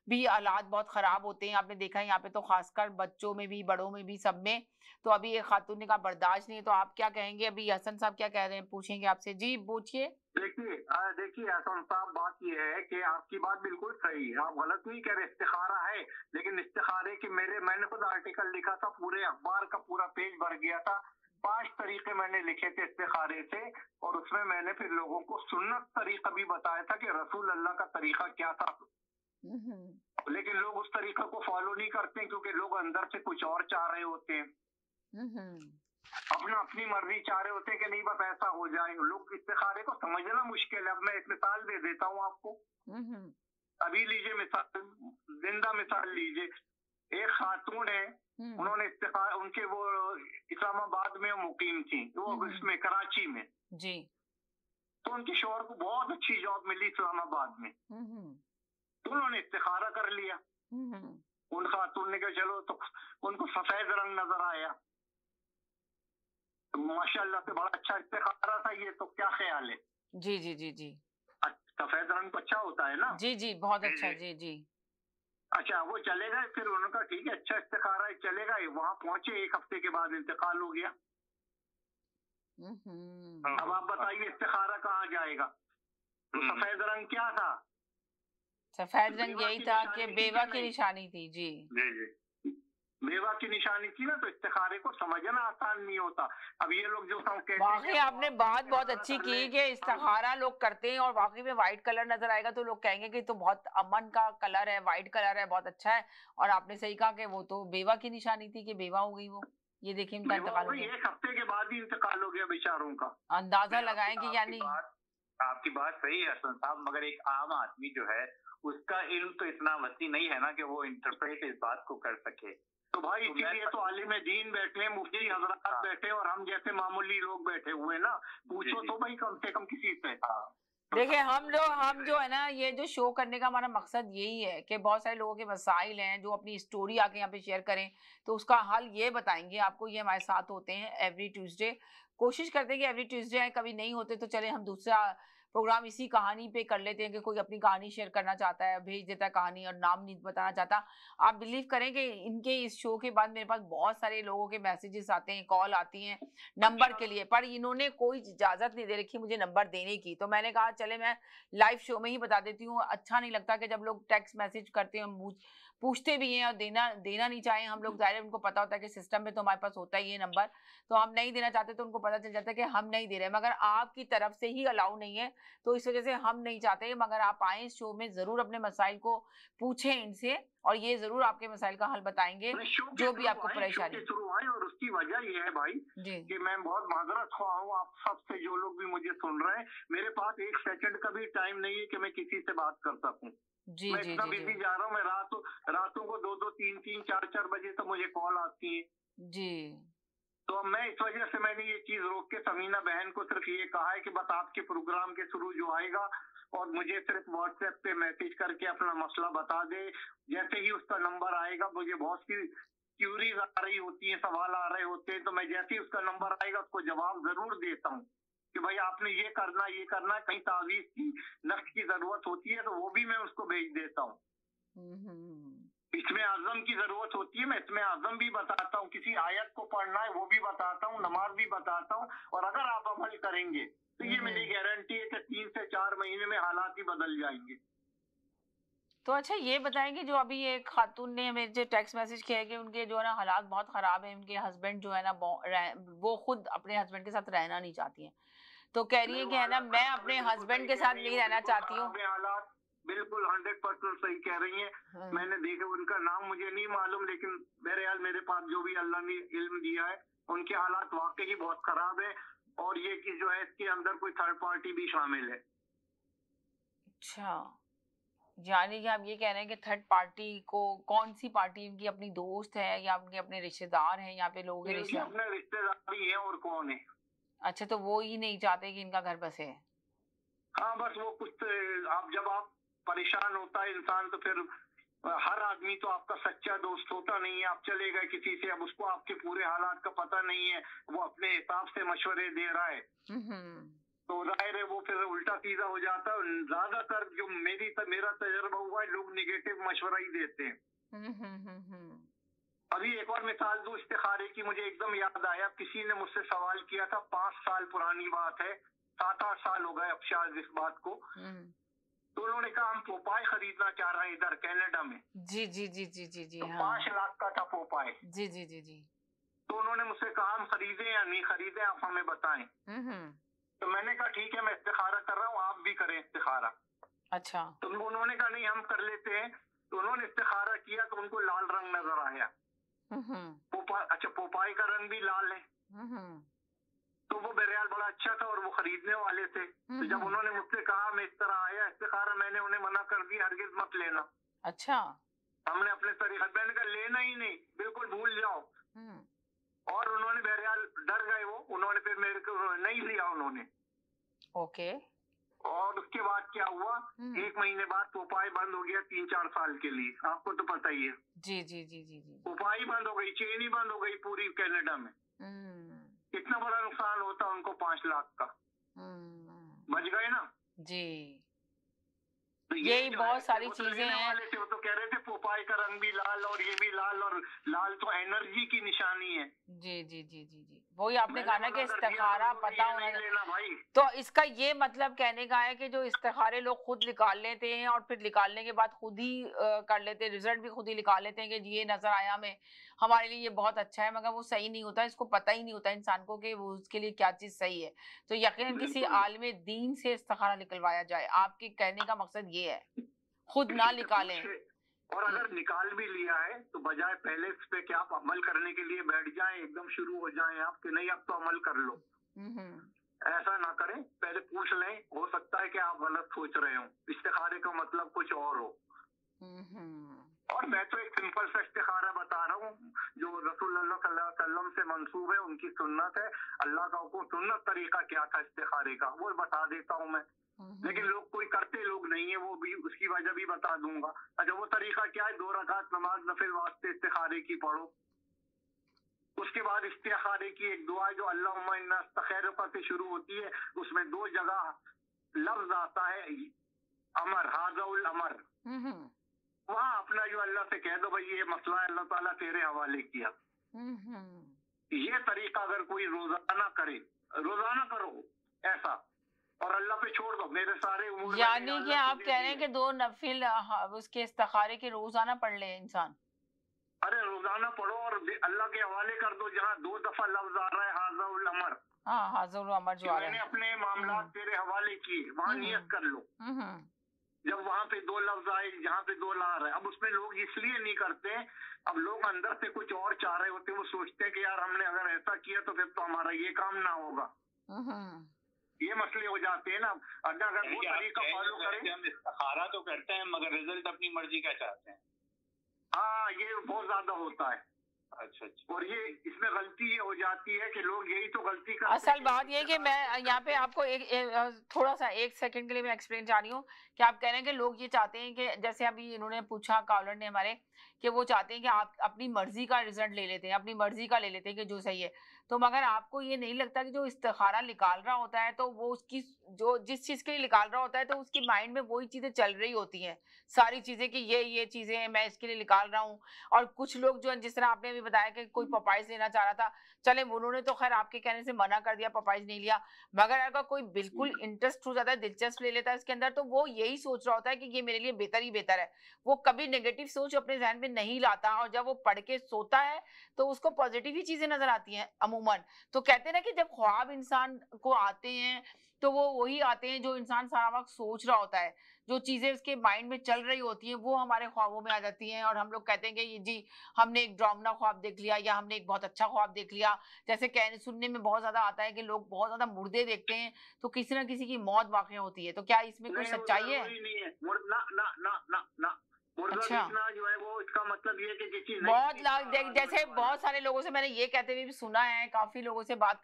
भी हालात बहुत खराब होते हैं। आपने देखा है यहाँ पे तो खासकर बच्चों में भी, बड़ों में भी, सब में। तो अभी एक खातून ने कहा बर्दाश्त नहीं है, तो आप क्या कहेंगे? अभी हसन साहब क्या कह रहे हैं, पूछेंगे आपसे। जी पूछिए। देखिए हसन साहब, बात यह है कि आपकी बात बिल्कुल सही है, आप गलत नहीं कह रहे, इस्तिखारा है। लेकिन इस्तिखारे के मैंने खुद आर्टिकल लिखा था, पूरे अखबार का पूरा पेज भर गया था। 5 तरीके मैंने लिखे थे इस्तिखारे से, और उसमें मैंने फिर लोगों को सुन्नत तरीका भी बताया था कि रसूल अल्लाह का तरीका क्या था। लेकिन लोग उस तरीका को फॉलो नहीं करते क्योंकि लोग अंदर से कुछ और चाह रहे होते हैं, अपनी मर्जी चाह रहे होते हैं कि नहीं बस ऐसा हो जाए। लोग इस्तिखारे को समझना मुश्किल है। अब मैं एक मिसाल दे देता हूँ आपको। अभी लीजिए मिसाल, जिंदा मिसाल लीजिए। एक खातून है, उन्होंने इस्तिखारा, उनके वो इस्लामाबाद में मुकीम थी, वो इसमें कराची में जी। तो उनके शौहर को बहुत अच्छी जॉब मिली इस्लामाबाद में, तो उन्होंने इस्तिखारा कर लिया। उन खातून ने कहा चलो, तो उनको सफेद रंग नजर आया, तो माशाल्लाह से बड़ा अच्छा इस्तिखारा था ये, तो क्या ख्याल है? जी जी जी जी। सफेद रंग तो अच्छा होता है ना? जी जी बहुत अच्छा। जी जी। अच्छा, वो चले गए, फिर उन्होंने कहा ठीक है अच्छा इस्तिखारा है, चले गए। वहां पहुंचे, 1 हफ्ते के बाद इंतकाल हो गया। अब आप बताइए इस्तिखारा कहाँ जाएगा? तो सफेद रंग क्या था? सफेद रंग यही था कि बेवा की निशानी थी। जी जी जी, बेवा की निशानी थी ना, तो इस्तिखारे को समझना आसान नहीं होता। अब ये लोग जो वाकई आपने बात बहुत अच्छी की कि इस्तिखारा लोग करते हैं और वाकई में व्हाइट कलर नजर आएगा तो लोग कहेंगे कि तो बहुत अमन का कलर है, व्हाइट कलर है, बहुत अच्छा है। और आपने सही कहा कि वो तो बेवा की निशानी थी कि बेवा हो गई वो। ये देखिए इनका इंतकाल हो गया, 1 हफ्ते के बाद ही इंतकाल हो गया बेचारों का। अंदाजा लगाएं कि यानी आपकी बात सही है हसन साहब, मगर एक आम आदमी जो है उसका इल्म तो इतना वसी नहीं है ना कि वो इंटरप्रेट इस बात को कर सके। तो भाई इसीलिए तो आलिम दीन बैठे, मुफ्ती हजरात बैठे, और हम जैसे मामूली लोग बैठे हुए ना। पूछो तो भाई कम से कम किसी से। देखिए हम जो है ना, ये जो शो करने का हमारा मकसद यही है कि बहुत सारे लोगों के मसाइल हैं जो अपनी स्टोरी आके यहाँ पे शेयर करें, तो उसका हल ये बताएंगे आपको। ये हमारे साथ होते हैं एवरी ट्यूसडे। कोशिश करते हैं कि एवरी ट्यूसडे आए, कभी नहीं होते तो चले हम दूसरा प्रोग्राम इसी कहानी पे कर लेते हैं कि कोई अपनी कहानी शेयर करना चाहता है, भेज देता है कहानी और नाम नहीं बताना चाहता। आप बिलीव करें कि इनके इस शो के बाद मेरे पास बहुत सारे लोगों के मैसेजेस आते हैं, कॉल आती हैं नंबर के लिए, पर इन्होंने कोई इजाजत नहीं दे रखी मुझे नंबर देने की। तो मैंने कहा चले मैं लाइव शो में ही बता देती हूँ। अच्छा नहीं लगता कि जब लोग टेक्स्ट मैसेज करते हैं, पूछते भी हैं और देना नहीं चाहें हम लोग। जाहिर उनको पता होता है कि सिस्टम में तो हमारे पास होता ही है नंबर, तो हम नहीं देना चाहते, तो उनको पता चल जाता है कि हम नहीं दे रहे। मगर आपकी तरफ से ही अलाउ नहीं है, तो इस वजह से हम नहीं चाहते। मगर आप आए इस शो में, जरूर अपने मसाइल को पूछें इनसे, और ये जरूर आपके मसाइल का हल बताएंगे जो भी आपको परेशानी। शुरू आए, और उसकी वजह ये है भाई कि मैं बहुत माजरत ख्वाह हूँ आप सबसे, जो लोग भी मुझे सुन रहे हैं। मेरे पास 1 सेकंड का भी टाइम नहीं है कि मैं किसी से बात कर सकूं। मैं इतना बिजी जा रहा हूँ। मैं रातों को 2-2, 3-3, 4-4 बजे तक मुझे कॉल आती है जी। तो मैं इस वजह से मैंने ये चीज रोक के समीना बहन को सिर्फ ये कहा है कि बस आपके प्रोग्राम के थ्रू जो आएगा, और मुझे सिर्फ व्हाट्सएप पे मैसेज करके अपना मसला बता दे। जैसे ही उसका नंबर आएगा, मुझे बहुत सी क्यूरीज आ रही होती है, सवाल आ रहे होते हैं, तो मैं जैसे ही उसका नंबर आएगा उसको जवाब जरूर देता हूँ कि भाई आपने ये करना, कहीं तावीज की नक्श की जरूरत होती है तो वो भी मैं उसको भेज देता हूँ। इसमें आजम की जरूरत होती है, मैं इसमें आजम भी बताता हूँ, किसी आयत को पढ़ना है वो भी बताता हूँ, नमाज भी बताता हूँ, और अगर आप अमल करेंगे तो ये मेरी गारंटी है कि 3 से 4 महीने में हालात ही बदल जाएंगे। तो अच्छा ये बताएंगे, जो अभी एक खातून ने हमें जो टेक्स्ट मैसेज किया है कि उनके जो है ना हालात बहुत खराब है, उनके हस्बैंड जो है ना वो खुद अपने हस्बैंड के साथ रहना नहीं चाहती हैं, तो कह रही है कि है ना मैं अपने हस्बैंड के साथ नहीं रहना चाहती हूँ। हालात बिल्कुल 100% सही कह रही हैं। मैंने देखा, उनका नाम मुझे नहीं मालूम, लेकिन बहरहाल मेरे पास जो भी अल्लाह ने इल्म दिया है, उनके हालात वाकई ही बहुत खराब है, और ये कि जो है इसके अंदर कोई थर्ड पार्टी भी शामिल है। अच्छा, यानी कि आप ये कह रहे हैं कि थर्ड पार्टी को, कौन सी पार्टी, इनकी अपनी दोस्त है या उनके अपने रिश्तेदार हैं, यहाँ पे लोगों के रिश्तेदार? अपने रिश्तेदार ही है, और कौन है। अच्छा, तो वो ही नहीं चाहते कि इनका घर बसे? हाँ, बस वो कुछ, जब आप परेशान होता है इंसान, तो फिर हर आदमी तो आपका सच्चा दोस्त होता नहीं है। आप चले गए किसी से, अब उसको आपके पूरे हालात का पता नहीं है, वो अपने हिसाब से मशवरे दे रहा है, तो जाहिर है वो फिर उल्टा सीधा हो जाता है। ज्यादातर जो मेरा तजर्बा हुआ है, लोग निगेटिव मशवरा ही देते हैं। अभी एक और मिसाल दूं इस्तिखारे की, मुझे एकदम याद आया, किसी ने मुझसे सवाल किया था, 5 साल पुरानी बात है, 7-8 साल हो गए अब शायद इस बात को। तो उन्होंने कहा हम पोपाय खरीदना चाह रहे हैं इधर कनाडा में। जी जी जी जी जी जी, तो हाँ। 5 लाख का था पोपाय। जी जी जी जी। तो उन्होंने मुझसे कहा हम खरीदे या नहीं खरीदे, आप हमें बताएं। तो मैंने कहा ठीक है, मैं इस्तिखारा कर रहा हूँ, आप भी करें इस्तिखारा। अच्छा। तो उन्होंने कहा नहीं हम कर लेते हैं। तो उन्होंने इस्तिखारा किया तो उनको लाल रंग नजर आया। अच्छा, पोपाई का रंग भी लाल है। तो वो बहरहाल बड़ा अच्छा था और वो खरीदने वाले थे। तो जब उन्होंने मुझसे कहा मैं इस तरह आया इस्तिखारा, मैंने उन्हें मना कर दिया, हरगिज मत लेना। अच्छा। हमने अपने तरीके, मैंने कहा लेना ही नहीं, बिल्कुल भूल जाओ। और उन्होंने बहरहाल डर गए वो, उन्होंने फिर मेरे को नहीं लिया उन्होंने। ओके। और उसके बाद क्या हुआ, 1 महीने बाद पोपाई बंद हो गया 3-4 साल के लिए, आपको तो पता ही है। जी जी जी जी जी। पोपाई बंद हो गई, चेन ही बंद हो गई पूरी कनाडा में। कितना बड़ा नुकसान होता उनको 5 लाख का। बच गए ना जी। तो यही बहुत सारी चीजें हैं। वाले थे, वो तो कह रहे थे पोपाई का रंग भी लाल और ये भी लाल, और लाल तो एनर्जी की निशानी है। जी जी जी जी जी, वही आपने कहा ना कि इस्तिखारा पता होना चाहिए। तो इसका ये मतलब कहने का है कि जो इस्तिखारे लोग खुद निकाल लेते हैं और फिर निकालने के बाद खुद ही कर लेते हैं, रिजल्ट भी खुद ही निकाल लेते हैं कि ये नजर आया हमें, हमारे लिए ये बहुत अच्छा है, मगर वो सही नहीं होता, इसको पता ही नहीं होता इंसान को कि वो उसके लिए क्या चीज सही है। तो यकीनन किसी आलिम दीन से इस्तिखारा निकलवाया जाए, आपके कहने का मकसद ये है, खुद ना निकालें। और अगर निकाल भी लिया है तो बजाय पहले इस पे कि आप अमल करने के लिए बैठ जाएं, एकदम शुरू हो जाएं आप कि नहीं अब तो अमल कर लो, ऐसा ना करें। पहले पूछ लें, हो सकता है कि आप गलत सोच रहे हो, इस्तिखारे का मतलब कुछ और हो। और मैं तो एक सिंपल सा इस्तिखारा बता रहा हूँ जो रसूलुल्लाह सल्लल्लाहु अलैहि वसल्लम से मंसूब है, उनकी सुन्नत है, अल्लाह का हुक्म, सुन्नत तरीका क्या था इस्तिखारे का वो बता देता हूँ मैं। लेकिन लोग कोई करते लोग नहीं है, वो भी उसकी वजह भी बता दूंगा। अच्छा, वो तरीका क्या है, 2 रकात नमाज नफिल वास्ते इस्तिखारे की पढ़ो। उसके बाद इस्तिखारे की एक दुआ जो अल्लाहुम्मा इन्ना अस्तखैरुका से शुरू होती है, उसमें 2 जगह लफ्ज आता है अमर, हाज़उल अमर। वहाँ अपना जो अल्लाह से कह दो भाई ये मसला है, अल्लाह ताला तेरे हवाले किया। ये तरीका अगर कोई रोजाना करे, रोजाना करो ऐसा, और अल्लाह पे छोड़ दो मेरे सारे उम्र। यानी कि आप कह रहे हैं कि 2 नफिल उसके इस्तिखारे के रोजाना पढ़ ले इंसान? अरे रोजाना पढ़ो और अल्लाह के हवाले कर दो, जहाँ 2 दफा लफ्ज आ रहा है हाज़उल अमर। हाँ, हाज़उल अमर जो आ रहा है, मैंने अपने मामला तेरे हवाले किए, वहाँ नियत कर लो। जब वहाँ पे 2 लफ्ज आए, जहाँ पे 2 ला रहे, अब उसमें लोग इसलिए नहीं करते, अब लोग अंदर से कुछ और चाह रहे होते, वो सोचते हैं कि यार हमने अगर ऐसा किया तो फिर तो हमारा ये काम ना होगा। ये मसले हो जाते हैं ना। अगर वो तरीका फॉलो करें, हम इस्तिखारा तो करते हैं मगर रिजल्ट अपनी मर्जी का चाहते हैं। हाँ, ये बहुत ज्यादा होता है। अच्छा। और ये इसमें गलती ये हो जाती है कि लोग यही तो गलती करते हैं। असल बात ये है कि मैं यहाँ पे आपको थोड़ा सा 1 सेकंड के लिए मैं एक्सप्लेन चाह रही हूँ कि आप कह रहे हैं कि लोग ये चाहते हैं कि जैसे अभी इन्होंने पूछा कॉलर ने हमारे, कि वो चाहते हैं कि आप अपनी मर्जी का रिजल्ट ले लेते हैं, अपनी मर्जी का ले लेते हैं कि जो सही है। तो मगर आपको ये नहीं लगता कि जो इस्तिखारा निकाल रहा होता है तो वो उसकी जो जिस चीज के लिए निकाल रहा होता है तो उसके माइंड में वही चीजें चल रही होती हैं, सारी चीजें कि ये चीजें हैं, मैं इसके लिए निकाल रहा हूँ। और कुछ लोग जो है, जिस तरह आपने अभी बताया कि कोई पपाइज लेना चाह रहा था, चले उन्होंने तो खैर आपके कहने से मना कर दिया, पपाइज नहीं लिया, मगर अगर कोई बिल्कुल इंटरेस्ट हो जाता है, दिलचस्प ले लेता है इसके अंदर, तो वो यही सोच रहा होता है कि ये मेरे लिए बेहतर ही बेहतर है। वो कभी नेगेटिव सोच अपने जहन में नहीं लाता, और जब वो पढ़ के सोता है तो उसको पॉजिटिव ही चीजें नजर आती हैं अमूमन। तो कहते हैं ना कि जब ख्वाब इंसान को आते हैं तो वो वही आते हैं जो इंसान सारा वक्त सोच रहा होता है, जो चीजें उसके माइंड में चल रही होती हैं वो हमारे ख्वाबों में आ जाती हैं। और हम लोग कहते हैं कि ये जी हमने एक ड्रामना ख्वाब देख लिया, या हमने एक बहुत अच्छा ख्वाब देख लिया। जैसे कहने सुनने में बहुत ज्यादा आता है कि लोग बहुत ज्यादा मुर्दे देखते हैं तो किसी ना किसी की मौत वाकई होती है, तो क्या इसमें कोई सच्चाई है? अच्छा, जो है वो इसका मतलब ये है कि जैसे बहुत सारे लोगों से मैंने ये कहते हुए भी सुना है, काफी लोगों से बात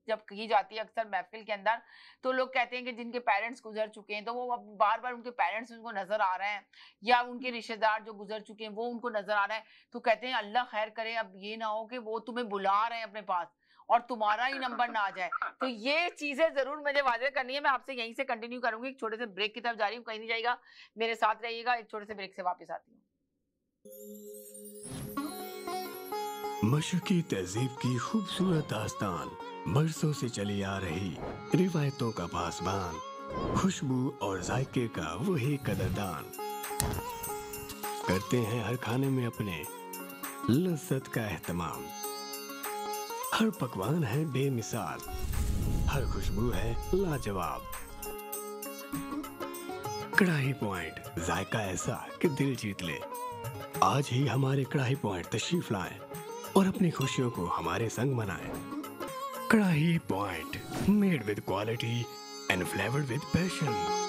जब की जाती है अक्सर महफिल के अंदर, तो लोग कहते हैं कि जिनके पेरेंट्स गुजर चुके हैं तो वो अब बार बार उनके पेरेंट्स उनको नजर आ रहे हैं, या उनके रिश्तेदार जो गुजर चुके हैं वो उनको नजर आ रहे हैं, तो कहते हैं अल्लाह खैर करे अब ये ना हो कि वो तुम्हें बुला रहे हैं अपने पास और तुम्हारा ही नंबर ना आ जाए। तो ये चीजें जरूर मुझे वाज़ेह करनी है। मैं आपसे यहीं से कंटिन्यू करूंगी, एक छोटे से ब्रेक की तरफ जा रही हूँ, कहीं नहीं जाएगा, मेरे साथ रहिएगा, एक छोटे से ब्रेक से वापस आती हूँ। मशरकी तहजीब की खूबसूरत दास्तान, बरसों से चली आ रही रिवायतों का पासबान, खुशबू और जायके का वही कदरदान, करते हैं हर खाने में अपने लज्जत का एहतमाम। हर पकवान है बेमिसाल, हर खुशबू है लाजवाब। कढ़ाई पॉइंट, जायका ऐसा कि दिल जीत ले। आज ही हमारे कढ़ाई पॉइंट तशरीफ लाएं और अपनी खुशियों को हमारे संग मनाएं। कढ़ाई point, made with quality and flavoured with passion.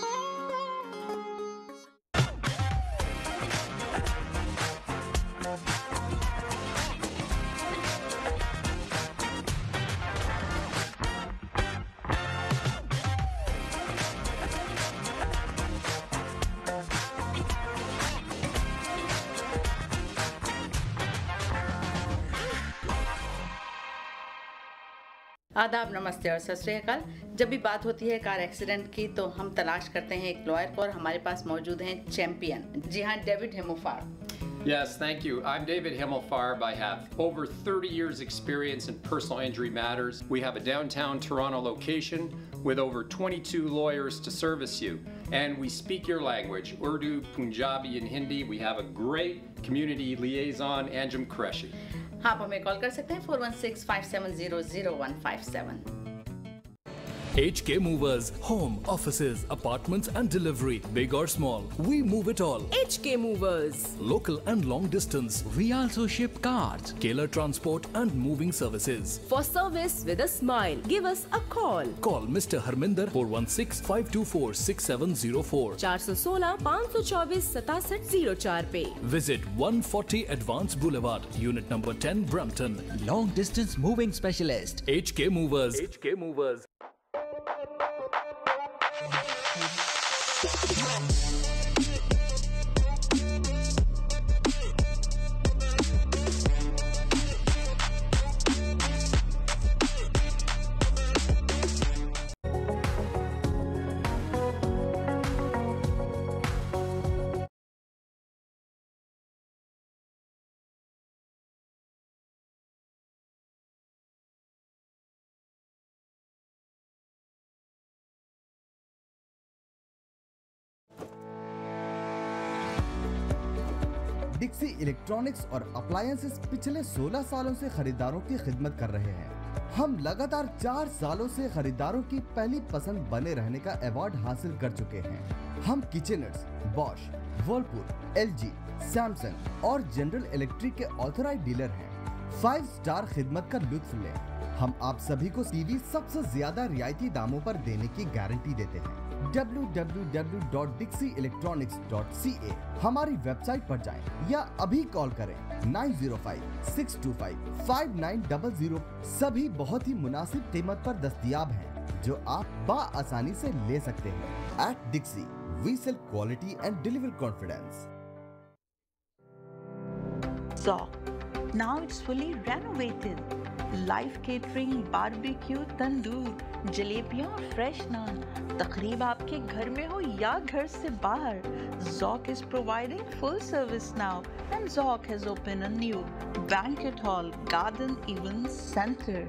आदाब, नमस्ते और सत श्री अकाल। जब भी बात होती है कार एक्सीडेंट की तो हम तलाश करते हैं एक लॉयर को, और हमारे पास मौजूद हैं चैंपियन। जी हाँ, David हिमोफार। Yes, thank you. I'm David Himmelfarb. I have over 30 years experience in personal injury matters. We have a downtown Toronto location with over 22 lawyers to service you. And we speak your language, Urdu, Punjabi and Hindi. We have a great community liaison, Anjum Qureshi. आप हमें कॉल कर सकते हैं 416-570-0157। HK Movers, home, offices, apartments and delivery, big or small, we move it all. HK Movers. Local and long distance, we also ship cars, Keller transport and moving services. For service with a smile, give us a call. Call Mr. Harminder 416-524-6704. 416-524-6704 पे. Visit 140 Advance Boulevard, Unit number 10, Brampton. Long distance moving specialist. HK Movers. HK Movers. Dixy electronics और अप्लायंसेस पिछले 16 सालों से खरीदारों की खिदमत कर रहे हैं। हम लगातार 4 सालों से खरीदारों की पहली पसंद बने रहने का अवार्ड हासिल कर चुके हैं। हम किचनर्स, बॉश, वर्लपूल, LG, सैमसंग और जनरल इलेक्ट्रिक के ऑथराइज्ड डीलर हैं। 5 स्टार खिदमत का लुत्फ लें। हम आप सभी को टीवी सबसे ज्यादा रियायती दामों पर देने की गारंटी देते हैं। www.dixieelectronics.ca हमारी वेबसाइट पर जाएं या अभी कॉल करें 905-625-5900। सभी बहुत ही मुनासिब कीमत पर दस्तयाब हैं जो आप बाआसानी से ले सकते हैं। At Dixie, we sell quality and deliver confidence. So, now it's fully renovated. Live catering, barbecue, tandoor, जलेबियां और फ्रेश नान। तकरीब आपके घर में हो या घर से बाहर, ज़ौक is providing full service now and ज़ौक has opened a new banquet hall, garden event center।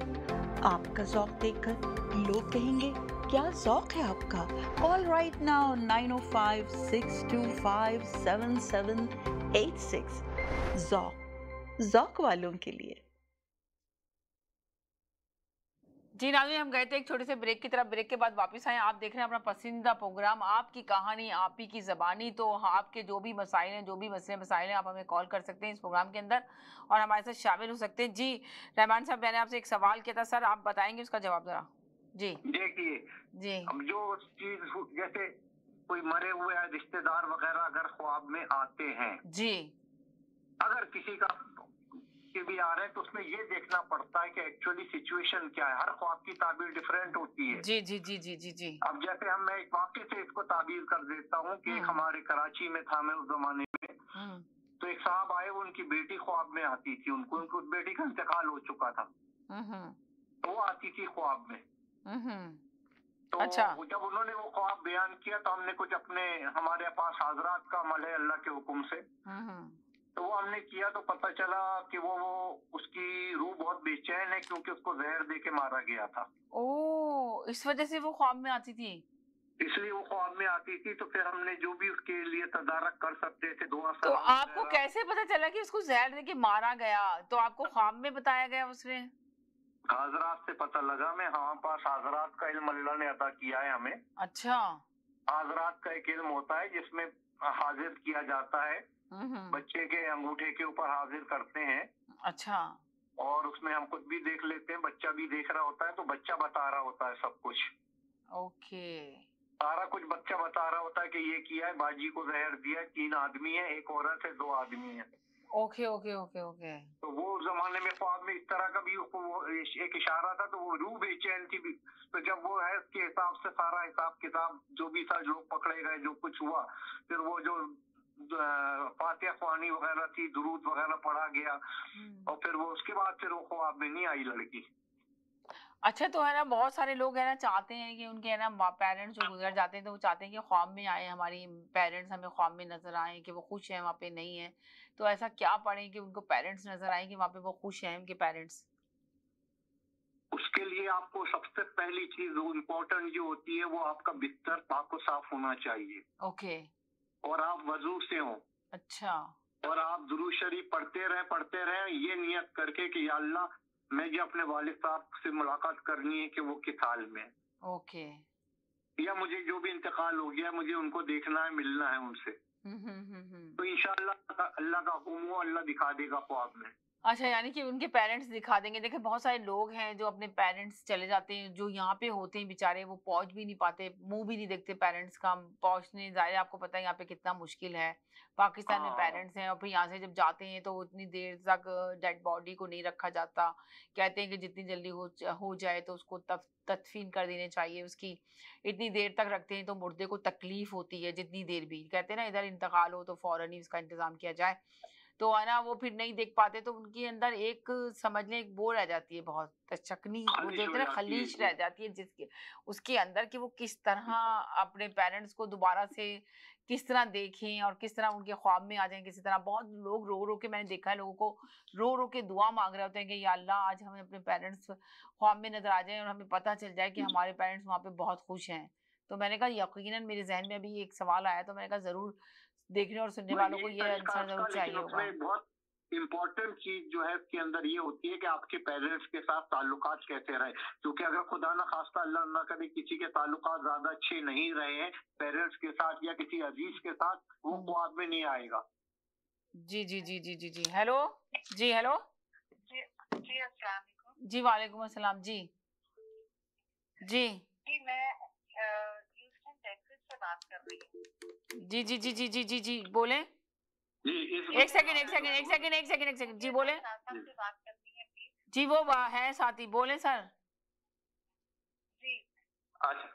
आपका ज़ौक देखकर लोग कहेंगे क्या ज़ौक है आपका। Call right now 905-625-7786। ज़ौक वालों के लिए। जी नाज़रीन, हम गए थे एक छोटे से ब्रेक की तरफ। ब्रेक के बाद वापस आए। आप देख रहे हैं अपना पसंदीदा प्रोग्राम आपकी कहानी आप ही की ज़बानी। तो आपके जो भी मसाइल हैं, जो भी मसले मसाइल हैं, आप हमें कॉल कर सकते हैं इस प्रोग्राम के अंदर और हमारे साथ शामिल हो सकते हैं। जी रहमान साहब, मैंने आपसे एक सवाल किया था, सर आप बताएंगे उसका जवाब जरा। जी देखिए जी, अब जो चीज जैसे कोई मरे हुए रिश्तेदार वगैरह अगर ख्वाब में आते हैं, जी अगर किसी का के भी आ रहे हैं तो उसमें ये देखना पड़ता है कि एक्चुअली सिचुएशन क्या है। हर ख्वाब की ताबीर डिफरेंट होती है। जी जी जी जी जी जी। अब जैसे मैं एक वाक्य से इसको ताबीर कर देता हूँ कि एक हमारे कराची में था, मैं उस जमाने में, तो एक साहब आए, वो उनकी बेटी ख्वाब में आती थी, उनको उनकी बेटी का इंतकाल हो चुका था, तो वो आती थी ख्वाब में। तो अच्छा। जब उन्होंने वो ख्वाब बयान किया तो हमने कुछ अपने हमारे पास हाजरात का अमल है अल्लाह के हुक्म से, तो वो हमने किया तो पता चला कि वो उसकी रूह बहुत बेचैन है क्योंकि उसको जहर दे के मारा गया था। ओह, इस वजह से वो ख्वाब में आती थी, इसलिए वो ख्वाब में आती थी। तो फिर हमने जो भी उसके लिए तदारक कर सकते थे, दुआ तो आपको कैसे पता चला कि उसको जहर दे के मारा गया? तो आपको ख्वाब में बताया गया उसने? हाजरात से पता लगा। मैं हमारे पास हाजरात का इल्म अल्लाह ने अता किया है हमें। अच्छा। हाजरात का एक इल्म होता है जिसमें हाजिर किया जाता है, बच्चे के अंगूठे के ऊपर हाजिर करते हैं। अच्छा। और उसमें हम खुद भी देख लेते हैं, बच्चा भी देख रहा होता है, तो बच्चा बता रहा होता है सब कुछ। ओके। सारा कुछ बच्चा बता रहा होता है कि ये किया है, बाजी को जहर दिया है, 3 आदमी है, एक औरत है, 2 आदमी है। Okay okay okay okay. तो वो जमाने में ख्वाब में इस तरह का भी एक इशारा था, तो वो रूह बेचैन थी भी। तो जब वो है उसके हिसाब से सारा हिसाब किताब जो भी था, लोग पकड़े गए, जो कुछ हुआ, फिर वो जो फातिहा ख्वानी वगैरह थी, दुरूद वगैरह पढ़ा गया, और फिर वो उसके बाद फिर वो ख्वाब में नहीं आई लड़की। अच्छा, तो है ना बहुत सारे लोग है ना चाहते हैं कि उनके है ना पेरेंट्स जो गुजर जाते हैं तो वो चाहते हैं कि ख्वाब में आए, हमारी पेरेंट्स हमें ख्वाब में नजर आए कि वो खुश हैं, वहाँ पे नहीं है। तो ऐसा क्या पढ़ें कि उनको पेरेंट्स नजर आए कि वहाँ पे वो खुश हैं उनके पेरेंट्स? उसके लिए आपको सबसे पहली चीज इम्पोर्टेंट जो होती है वो आपका बिस्तर पाक साफ होना चाहिए। ओके। और आप वजू से हो। अच्छा। और आप दुरूद शरीफ पढ़ते रहें ये नियत करके कि या अल्लाह मैं जो अपने वालिद साहब से मुलाकात करनी है कि वो किस हाल में। ओके। या मुझे जो भी इंतकाल हो गया मुझे उनको देखना है, मिलना है उनसे। तो इंशाअल्लाह अल्लाह का हुक्म हो, अल्लाह दिखा देगा ख्वाब में। अच्छा, यानी कि उनके पेरेंट्स दिखा देंगे। देखिए बहुत सारे लोग हैं जो अपने पेरेंट्स चले जाते हैं, जो यहाँ पे होते हैं बेचारे, वो पहुंच भी नहीं पाते, मुंह भी नहीं देखते पेरेंट्स का पहुंचने। जाहिर आपको पता है यहाँ पे कितना मुश्किल है। पाकिस्तान में पेरेंट्स हैं और फिर यहाँ से जब जाते हैं तो उतनी देर तक डेड बॉडी को नहीं रखा जाता। कहते हैं कि जितनी जल्दी हो जाए तो उसको तदफीन कर देने चाहिए उसकी। इतनी देर तक रखते हैं तो मुर्दे को तकलीफ होती है, जितनी देर भी कहते हैं ना इधर इंतकाल हो तो फौरन ही उसका इंतजाम किया जाए। तो है ना वो फिर नहीं देख पाते, तो उनके अंदर एक समझ लें एक वो रह जाती है, बहुत चकनी खलीज रह जाती है जिसके उसके अंदर कि वो किस तरह अपने पेरेंट्स को दोबारा से किस तरह देखें और किस तरह उनके ख्वाब में आ जाएं। किसी तरह बहुत लोग रो रो के, मैंने देखा है लोगों को रो रो के दुआ मांग रहे होते हैं कि या अल्लाह आज हमें अपने पेरेंट्स ख्वाब में नजर आ जाए और हमें पता चल जाए कि हमारे पेरेंट्स वहाँ पे बहुत खुश हैं। तो मैंने कहा यकीनन मेरे जहन में अभी एक सवाल आया, तो मैंने कहा जरूर देखने और सुनने वालों को ये आंसर जरूर चाहिए होगा। बहुत इम्पोर्टेंट चीज जो है इसके अंदर ये होती है कि आपके पेरेंट्स के साथ ताल्लुकात कैसे रहे, क्योंकि अगर खुदा ना खास्ता अल्लाह ना करे किसी के ताल्लुकात ज्यादा अच्छे नहीं रहे हैं पेरेंट्स के साथ या किसी अजीज के साथ, वो ख्वाब में नहीं आएगा। जी जी जी जी जी जी। हेलो जी, हेलो जी, अस्सलाम वालेकुम। जी वालेकुम अस्सलाम। जी जी जी, मैं ह्यूस्टन टेक्सास से बात कर रही हूँ। जी जी जी जी जी जी जी बोले। जी एक सेकंड जी बोले। जी वो है साथी, बोले सर। जी अच्छा,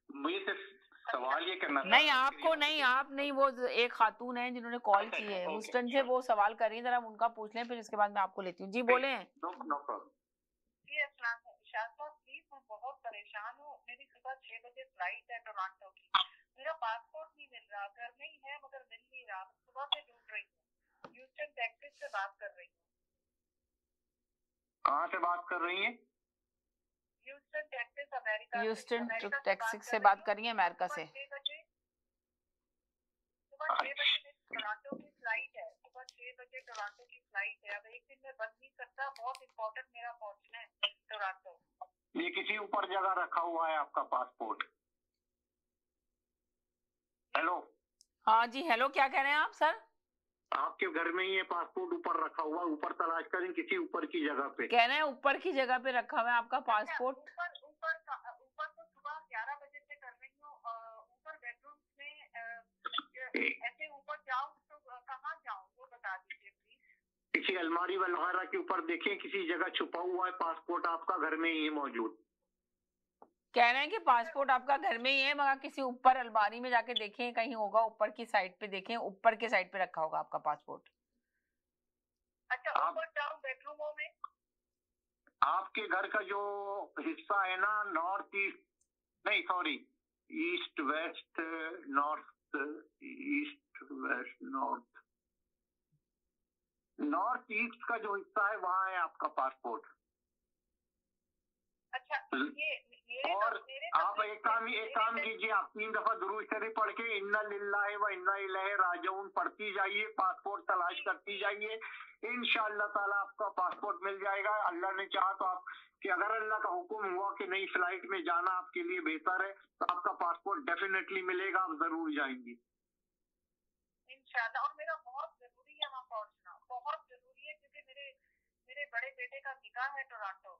मुझे सिर्फ सवाल ये करना था। नहीं आपको नहीं, आप नहीं, वो एक खातून है जिन्होंने कॉल की है ह्यूस्टन से, वो सवाल कर रही है, जरा उनका पूछ लें फिर इसके बाद मैं आपको लेती हूँ। जी बोले। No problem. जी अस्सलाम शाह साहब प्लीज, मैं बहुत परेशान हूँ। मेरी सुबह 6 बजे फ्लाइट है टोरंटो की। मेरा पासपोर्ट नहीं मिल रहा, घर में ही है मगर मिल नहीं रहा। मैं सुबह से ढूंढ रही हूँ। ह्यूस्टन टेक्सास से बात कर रही हूँ। कहाँ से बात कर रही हैं? ह्यूस्टन टेक्सास अमेरिका से। ह्यूस्टन अमेरिका टेक्सास से बात करिए, अमेरिका से। सुबह 6 बजे मेरी टोरंटो की फ्लाइट है। सुबह 6 बजे टोरंटो की फ्लाइट है। अब एक दिन में बन नहीं सकता, बहुत इंपॉर्टेंट मेरा पहुंचना है टोरंटो। ये किसी ऊपर जगह रखा हुआ है आपका पासपोर्ट? हेलो। हाँ जी, हेलो, क्या कह रहे हैं आप सर? आपके घर में ही ये पासपोर्ट ऊपर रखा हुआ, ऊपर तलाश करें किसी ऊपर की जगह पे। कह रहे हैं ऊपर की जगह पे रखा हुआ है आपका पासपोर्ट। ऊपर तो सुबह 11 बजे से कर रही हूँ। ऊपर बेडरूम में ऐसे ऊपर जाऊँ तो कहाँ जाऊँ वो बता दीजिए प्लीज। किसी अलमारी वगैरह के ऊपर देखें, किसी जगह छुपा हुआ है पासपोर्ट आपका, घर में ही है मौजूद। कह रहे हैं कि पासपोर्ट आपका घर में ही है मगर किसी ऊपर अलमारी में जाके देखें, कहीं होगा ऊपर की साइड पे देखें, ऊपर के साइड पे रखा होगा आपका पासपोर्ट। अच्छा, ऊपर जाऊँ बेडरूमों में? आपके घर का जो हिस्सा है ना, नॉर्थ ईस्ट, नहीं sorry, east west north, east west north, north east का जो हिस्सा है वहाँ है आपका पासपोर्ट। अच्छा, और आप एक काम कीजिए, आप 3 दफा दुरूद शरीफ पढ़ के इन्ना लिल्लाहि व इन्ना इलैहि राजिऊन पढ़ती जाइए, पासपोर्ट तलाश करती जाइए। इंशाअल्लाह ताला आपका पासपोर्ट मिल जाएगा। अल्लाह ने चाहा तो आप, कि अगर अल्लाह का हुक्म हुआ कि नई फ्लाइट में जाना आपके लिए बेहतर है तो आपका पासपोर्ट डेफिनेटली मिलेगा, आप जरूर जाएंगी इंशाअल्लाह। और मेरा बहुत जरूरी है वहाँ पहुँचना, बहुत जरूरी है क्योंकि मेरे बड़े बेटे का निकाह है टोरंटो में।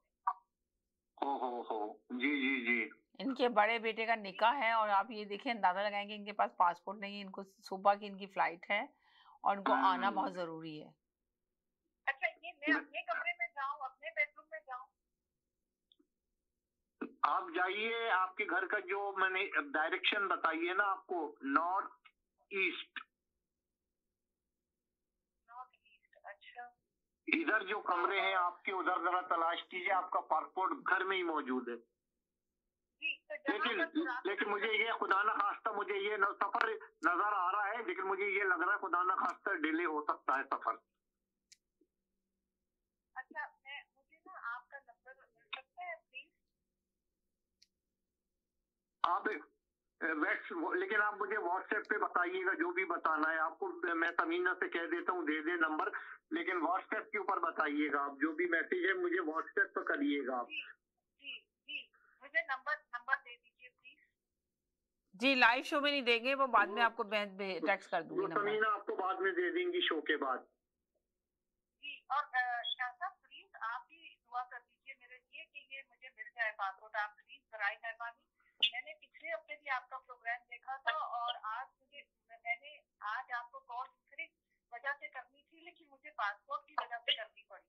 हो जी जी जी। इनके बड़े बेटे का निकाह है और आप ये देखिए, अंदाजा लगाएंगे इनके पास पासपोर्ट नहीं है, इनको सुबह की इनकी फ्लाइट है और इनको आना बहुत जरूरी है। अच्छा, ये मैं अपने कमरे में जाऊँ, अपने बेडरूम में जाऊँ? आप जाइए, आपके घर का जो मैंने डायरेक्शन बताइए ना आपको, नॉर्थ ईस्ट। अच्छा, इधर जो कमरे हैं आपके उधर जरा तलाश कीजिए, आपका पासपोर्ट घर में ही मौजूद है। लेकिन मुझे ये खुदा न खास्ता, मुझे ये सफर नजर आ रहा है, लेकिन मुझे ये लग रहा है खुदा न खास्ता डिले हो सकता है सफर। अच्छा, मुझे ना आपका नंबर मिल सकता है प्लीज? आप लेकिन आप मुझे व्हाट्सएप पे बताइएगा जो भी बताना है आपको। मैं तमीना से कह देता हूँ दे दे नंबर, लेकिन व्हाट्सएप के ऊपर बताइएगा आप, जो भी मैसेज है मुझे व्हाट्सएप पे करिएगा आप। जी, मुझे नंबर दे दीजिए प्लीज। जी, लाइव शो में नहीं देंगे, वो बाद में आपको टेक्स्ट कर दूंगी नंबर। तमीना आपको बाद में दे देंगी शो के बाद। जी, और शाह साहब प्लीज आप भी दुआ कर दीजिए मेरे लिए कि ये मुझे मिल जाए पासपोर्ट। आप प्लीज बराए मेहरबानी। मैंने पिछले हफ्ते भी आपका प्रोग्राम देखा था और मैंने आज आपको कॉल दूसरी वजह से करनी थी, लेकिन मुझे पासपोर्ट की वजह से करनी पड़ी।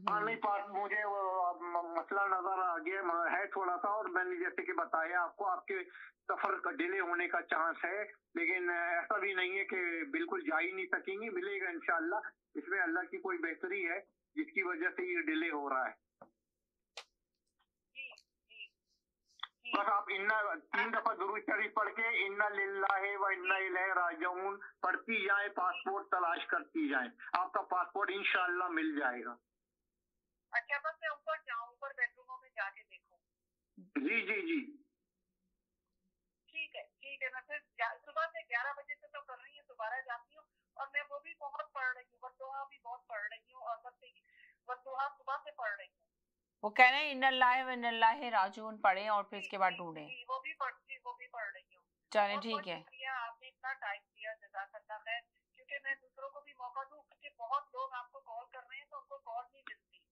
हाँ नहीं, मुझे मसला नजर आ गया है थोड़ा सा, और मैंने जैसे कि बताया आपको, आपके सफर का डिले होने का चांस है, लेकिन ऐसा भी नहीं है कि बिल्कुल जा ही नहीं सकेंगी, मिलेगा इंशाअल्लाह। इसमें अल्लाह की कोई बेहतरी है जिसकी वजह से ये डिले हो रहा है। बस आप 3 दफा दुरूद शरीफ पढ़ के इन्ना लिल्लाहि व इन्ना इलैहि राजिऊन पढ़ती जाए, पासपोर्ट तलाश करती जाए, आपका पासपोर्ट इंशाअल्लाह मिल जाएगा। अच्छा, बस मैं ऊपर जाऊँ, ऊपर बेडरूमों में जाके देखूं? जी जी जी, ठीक है। मैं फिर सुबह से 11 बजे से तो कर रही हूँ, दोबारा जाती हूँ और मैं वो भी बहुत पढ़ रही हूँ, बद्दुआ भी बहुत पढ़ रही हूँ और बद्दुआ सुबह से पढ़ रही हूँ। वो कह रहे हैं इन्नल्लाहि व इन्नल्लाहि राजिऊन पढ़ें और फिर इसके बाद ढूंढें। वो भी पढ़ रही हूँ। चलें, ठीक है। शुक्रिया, आपने इतना टाइम दिया, जज़ाकल्लाह खैर। क्योंकि मैं दूसरों को भी मौका दूं, क्योंकि बहुत लोग आपको कॉल कर रहे हैं तो उनको कॉल नहीं मिलती।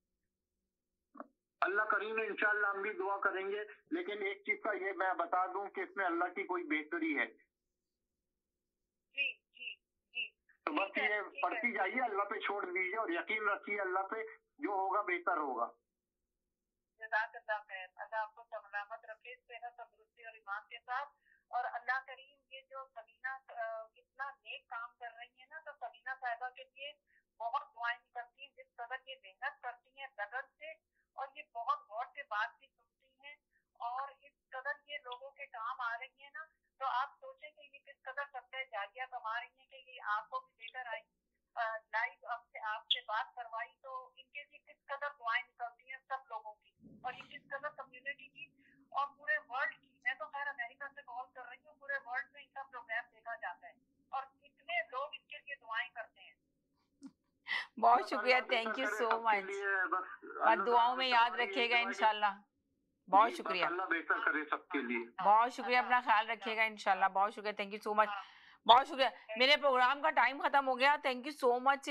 अल्लाह करीम इंशाअल्लाह हम भी दुआ करेंगे, लेकिन एक चीज का ये मैं बता दूं कि इसमें अल्लाह की कोई बेहतरी है। जी। तो बस ये पढ़ती जाइए, अल्लाह पे छोड़ दीजिए और यकीन रखिए अल्लाह पे, जो होगा बेहतर होगा। जज़ाकल्लाह खैर। अल्लाह आपको सलामत रखे, सेहत तंदुरुस्ती और ईमान के साथ। और अल्लाह करीम ये जो सबीना इतना नेक काम कर रही है ना, तो सबीना साहिबा के लिए बहुत दुआएं करती हैं। जिस कदर ये मेहनत करती हैं लगन से, और ये बहुत गौर से बात भी सुनती हैं और इस कदर ये लोगों के काम आ रही है ना, तो आप सोचें कि ये किस कदर सबसे जारिया कमा रही है कि ये आपको भी लेकर आई लाइव आपसे बात करवाई, तो इनके लिए किस कदर दुआएं निकलती हैं सब लोगों की, और ये किस कदर कम्युनिटी की और पूरे वर्ल्ड की। मैं तो खैर अमेरिका से कॉल कर रही हूँ, पूरे वर्ल्ड में इनका प्रोग्राम देखा जाता है और कितने लोग इनके लिए दुआएं करते हैं। बहुत शुक्रिया, थैंक यू सो मच, और दुआओं में याद रखिएगा इंशाल्लाह। बहुत शुक्रिया, अल्लाह बेहतर करे सबके लिए। बहुत शुक्रिया, अपना ख्याल रखिएगा इंशाल्लाह। बहुत शुक्रिया, थैंक यू सो मच, बहुत शुक्रिया। मेरे प्रोग्राम का टाइम खत्म हो गया, थैंक यू सो मच।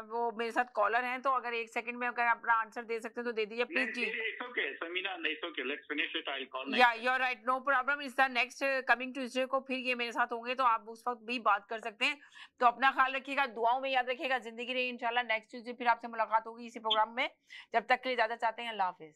वो मेरे साथ कॉलर हैं, तो अगर एक सेकंड में अगर अपना आंसर दे सकते हैं तो दे दीजिए प्लीज जी। Yeah you are right, no problem. इस नेक्स्ट कमिंग ट्यूसडे को फिर ये मेरे साथ होंगे, तो आप उस वक्त भी बात कर सकते हैं। तो अपना ख्याल रखिएगा, दुआओं में याद रखिएगा। जिंदगी रही इंशाल्लाह। नेक्स्ट ट्यूसडे फिर आपसे मुलाकात होगी इसी प्रोग्राम में। जब तक के लिए इजाजत चाहते हैं, अल्लाह हाफिज।